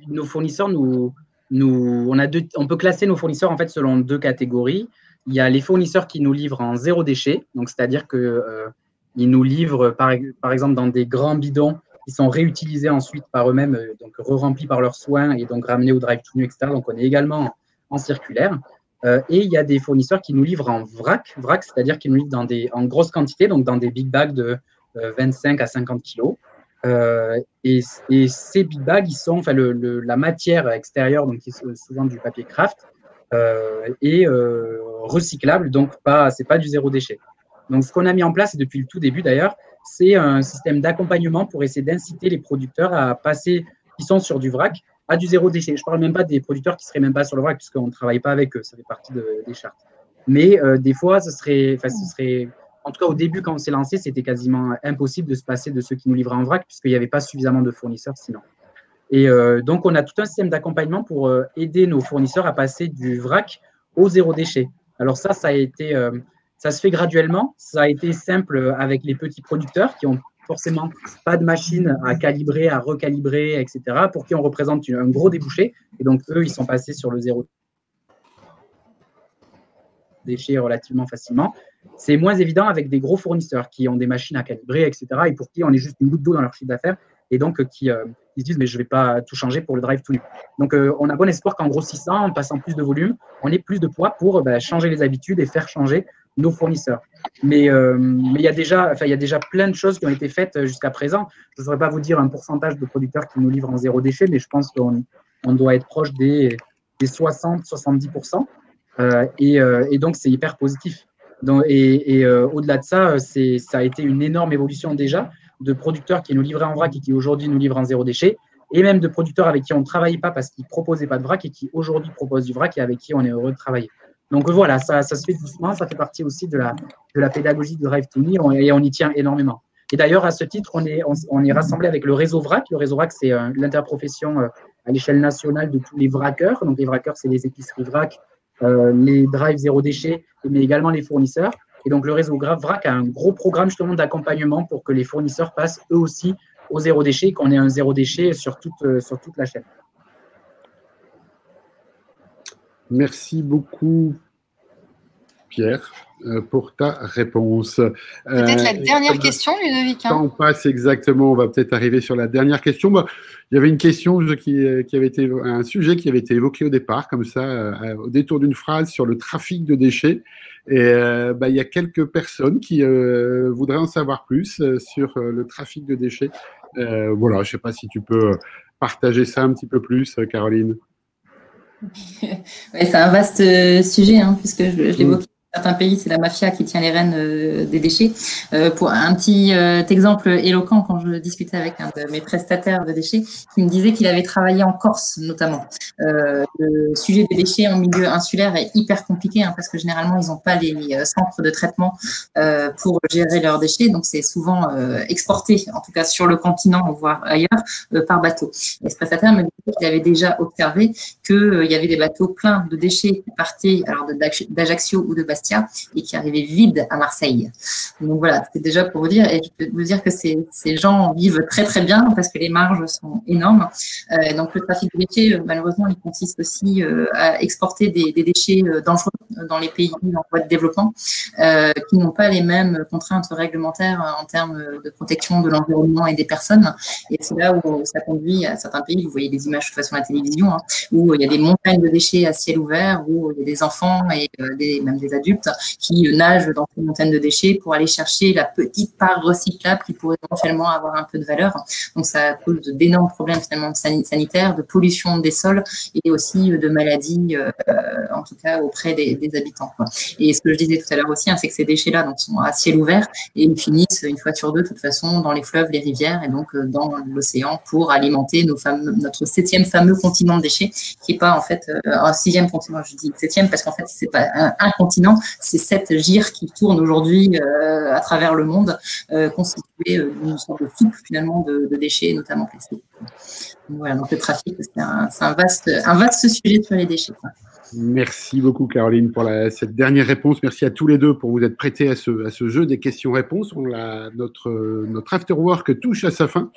nos fournisseurs, on peut classer nos fournisseurs en fait selon deux catégories. Il y a les fournisseurs qui nous livrent en zéro déchet, donc c'est-à-dire qu'ils nous livrent par exemple dans des grands bidons qui sont réutilisés ensuite par eux-mêmes, donc re-remplis par leurs soins et donc ramenés au drive tout nu, etc. Donc on est également en circulaire. Et il y a des fournisseurs qui nous livrent en vrac, c'est-à-dire qu'ils nous livrent en grosse quantité, donc dans des big bags de 25 à 50 kilos. Et ces big bags, ils sont, enfin, la matière extérieure, donc qui est souvent du papier craft, est recyclable, donc c'est pas du zéro déchet. Donc, ce qu'on a mis en place, et depuis le tout début d'ailleurs, c'est un système d'accompagnement pour essayer d'inciter les producteurs à passer, qui sont sur du vrac, à du zéro déchet. Je ne parle même pas des producteurs qui ne seraient même pas sur le vrac, puisqu'on ne travaille pas avec eux, ça fait partie des chartes. Mais des fois, ce serait, en tout cas, au début, quand on s'est lancé, c'était quasiment impossible de se passer de ceux qui nous livraient en vrac, puisqu'il n'y avait pas suffisamment de fournisseurs sinon. Et donc, on a tout un système d'accompagnement pour aider nos fournisseurs à passer du vrac au zéro déchet. Alors ça se fait graduellement. Ça a été simple avec les petits producteurs qui n'ont forcément pas de machine à calibrer, à recalibrer, etc., pour qui on représente un gros débouché. Et donc, eux, ils sont passés sur le zéro déchet relativement facilement. C'est moins évident avec des gros fournisseurs qui ont des machines à calibrer, etc., et pour qui on est juste une goutte d'eau dans leur chiffre d'affaires, et donc qui se disent, mais je ne vais pas tout changer pour le drive tout nu. Donc, on a bon espoir qu'en grossissant, en passant plus de volume, on ait plus de poids pour changer les habitudes et faire changer nos fournisseurs. Mais il y a déjà plein de choses qui ont été faites jusqu'à présent. Je ne saurais pas vous dire un pourcentage de producteurs qui nous livrent en zéro déchet, mais je pense qu'on doit être proche des 60-70%. Et donc, c'est hyper positif. Donc, au-delà de ça, ça a été une énorme évolution déjà de producteurs qui nous livraient en vrac et qui aujourd'hui nous livrent en zéro déchet, et même de producteurs avec qui on ne travaillait pas parce qu'ils ne proposaient pas de vrac et qui aujourd'hui proposent du vrac et avec qui on est heureux de travailler. Donc voilà, ça se fait doucement, ça fait partie aussi de la pédagogie du Drive to Me et on y tient énormément. Et d'ailleurs, à ce titre, on est rassemblé avec le réseau VRAC. Le réseau VRAC, c'est l'interprofession à l'échelle nationale de tous les vraqueurs. Donc les vraqueurs, c'est les épiceries VRAC, les drives zéro déchet, mais également les fournisseurs. Et donc, le réseau VRAC a un gros programme justement d'accompagnement pour que les fournisseurs passent eux aussi au zéro déchet, qu'on ait un zéro déchet sur toute la chaîne. Merci beaucoup, Pierre, pour ta réponse. Peut-être la dernière question, Ludovic. On passe exactement, on va peut-être arriver sur la dernière question. Il y avait une question qui avait été, un sujet qui avait été évoqué au départ, comme ça, au détour d'une phrase sur le trafic de déchets. Et il y a quelques personnes qui voudraient en savoir plus sur le trafic de déchets. Voilà, je ne sais pas si tu peux partager ça un petit peu plus, Caroline. Ouais, c'est un vaste sujet, puisque je l'évoquais. Certains pays, c'est la mafia qui tient les rênes des déchets. Pour un petit exemple éloquent, quand je discutais avec un de mes prestataires de déchets, qui me disait qu'il avait travaillé en Corse, notamment. Le sujet des déchets en milieu insulaire est hyper compliqué, parce que généralement, ils n'ont pas les centres de traitement pour gérer leurs déchets. Donc, c'est souvent exporté, en tout cas sur le continent, voire ailleurs, par bateau. Et ce prestataire me disait qu'il avait déjà observé qu'il y avait des bateaux pleins de déchets qui partaient alors d'Ajaccio ou de Bastia, Bastia et qui arrivait vide à Marseille. Donc voilà, c'est déjà pour vous dire, et je peux vous dire que ces gens vivent très très bien parce que les marges sont énormes. Donc le trafic de déchets, malheureusement, il consiste aussi à exporter des déchets dangereux dans les pays en voie de développement qui n'ont pas les mêmes contraintes réglementaires en termes de protection de l'environnement et des personnes. Et c'est là où ça conduit à certains pays, vous voyez des images de toute façon à la télévision, hein, où il y a des montagnes de déchets à ciel ouvert, où il y a des enfants et même des adultes qui nagent dans ces montagnes de déchets pour aller chercher la petite part recyclable qui pourrait éventuellement avoir un peu de valeur. Donc ça cause d'énormes problèmes finalement sanitaires, de pollution des sols et aussi de maladies, en tout cas auprès des habitants, quoi. Et ce que je disais tout à l'heure aussi, hein, c'est que ces déchets-là donc, sont à ciel ouvert et ils finissent une fois sur deux, de toute façon, dans les fleuves, les rivières et donc dans l'océan pour alimenter notre 7e fameux continent de déchets, qui n'est pas en fait un 6e continent. Je dis 7e parce qu'en fait, c'est pas un continent, c'est 7 gyres qui tournent aujourd'hui à travers le monde, constitués d'une sorte de soupe finalement de déchets, notamment plastiques. Donc, voilà, donc le trafic, c'est un vaste sujet sur les déchets, quoi. Merci beaucoup, Caroline, pour cette dernière réponse. Merci à tous les deux pour vous être prêtés à ce jeu des questions-réponses. Notre afterwork touche à sa fin.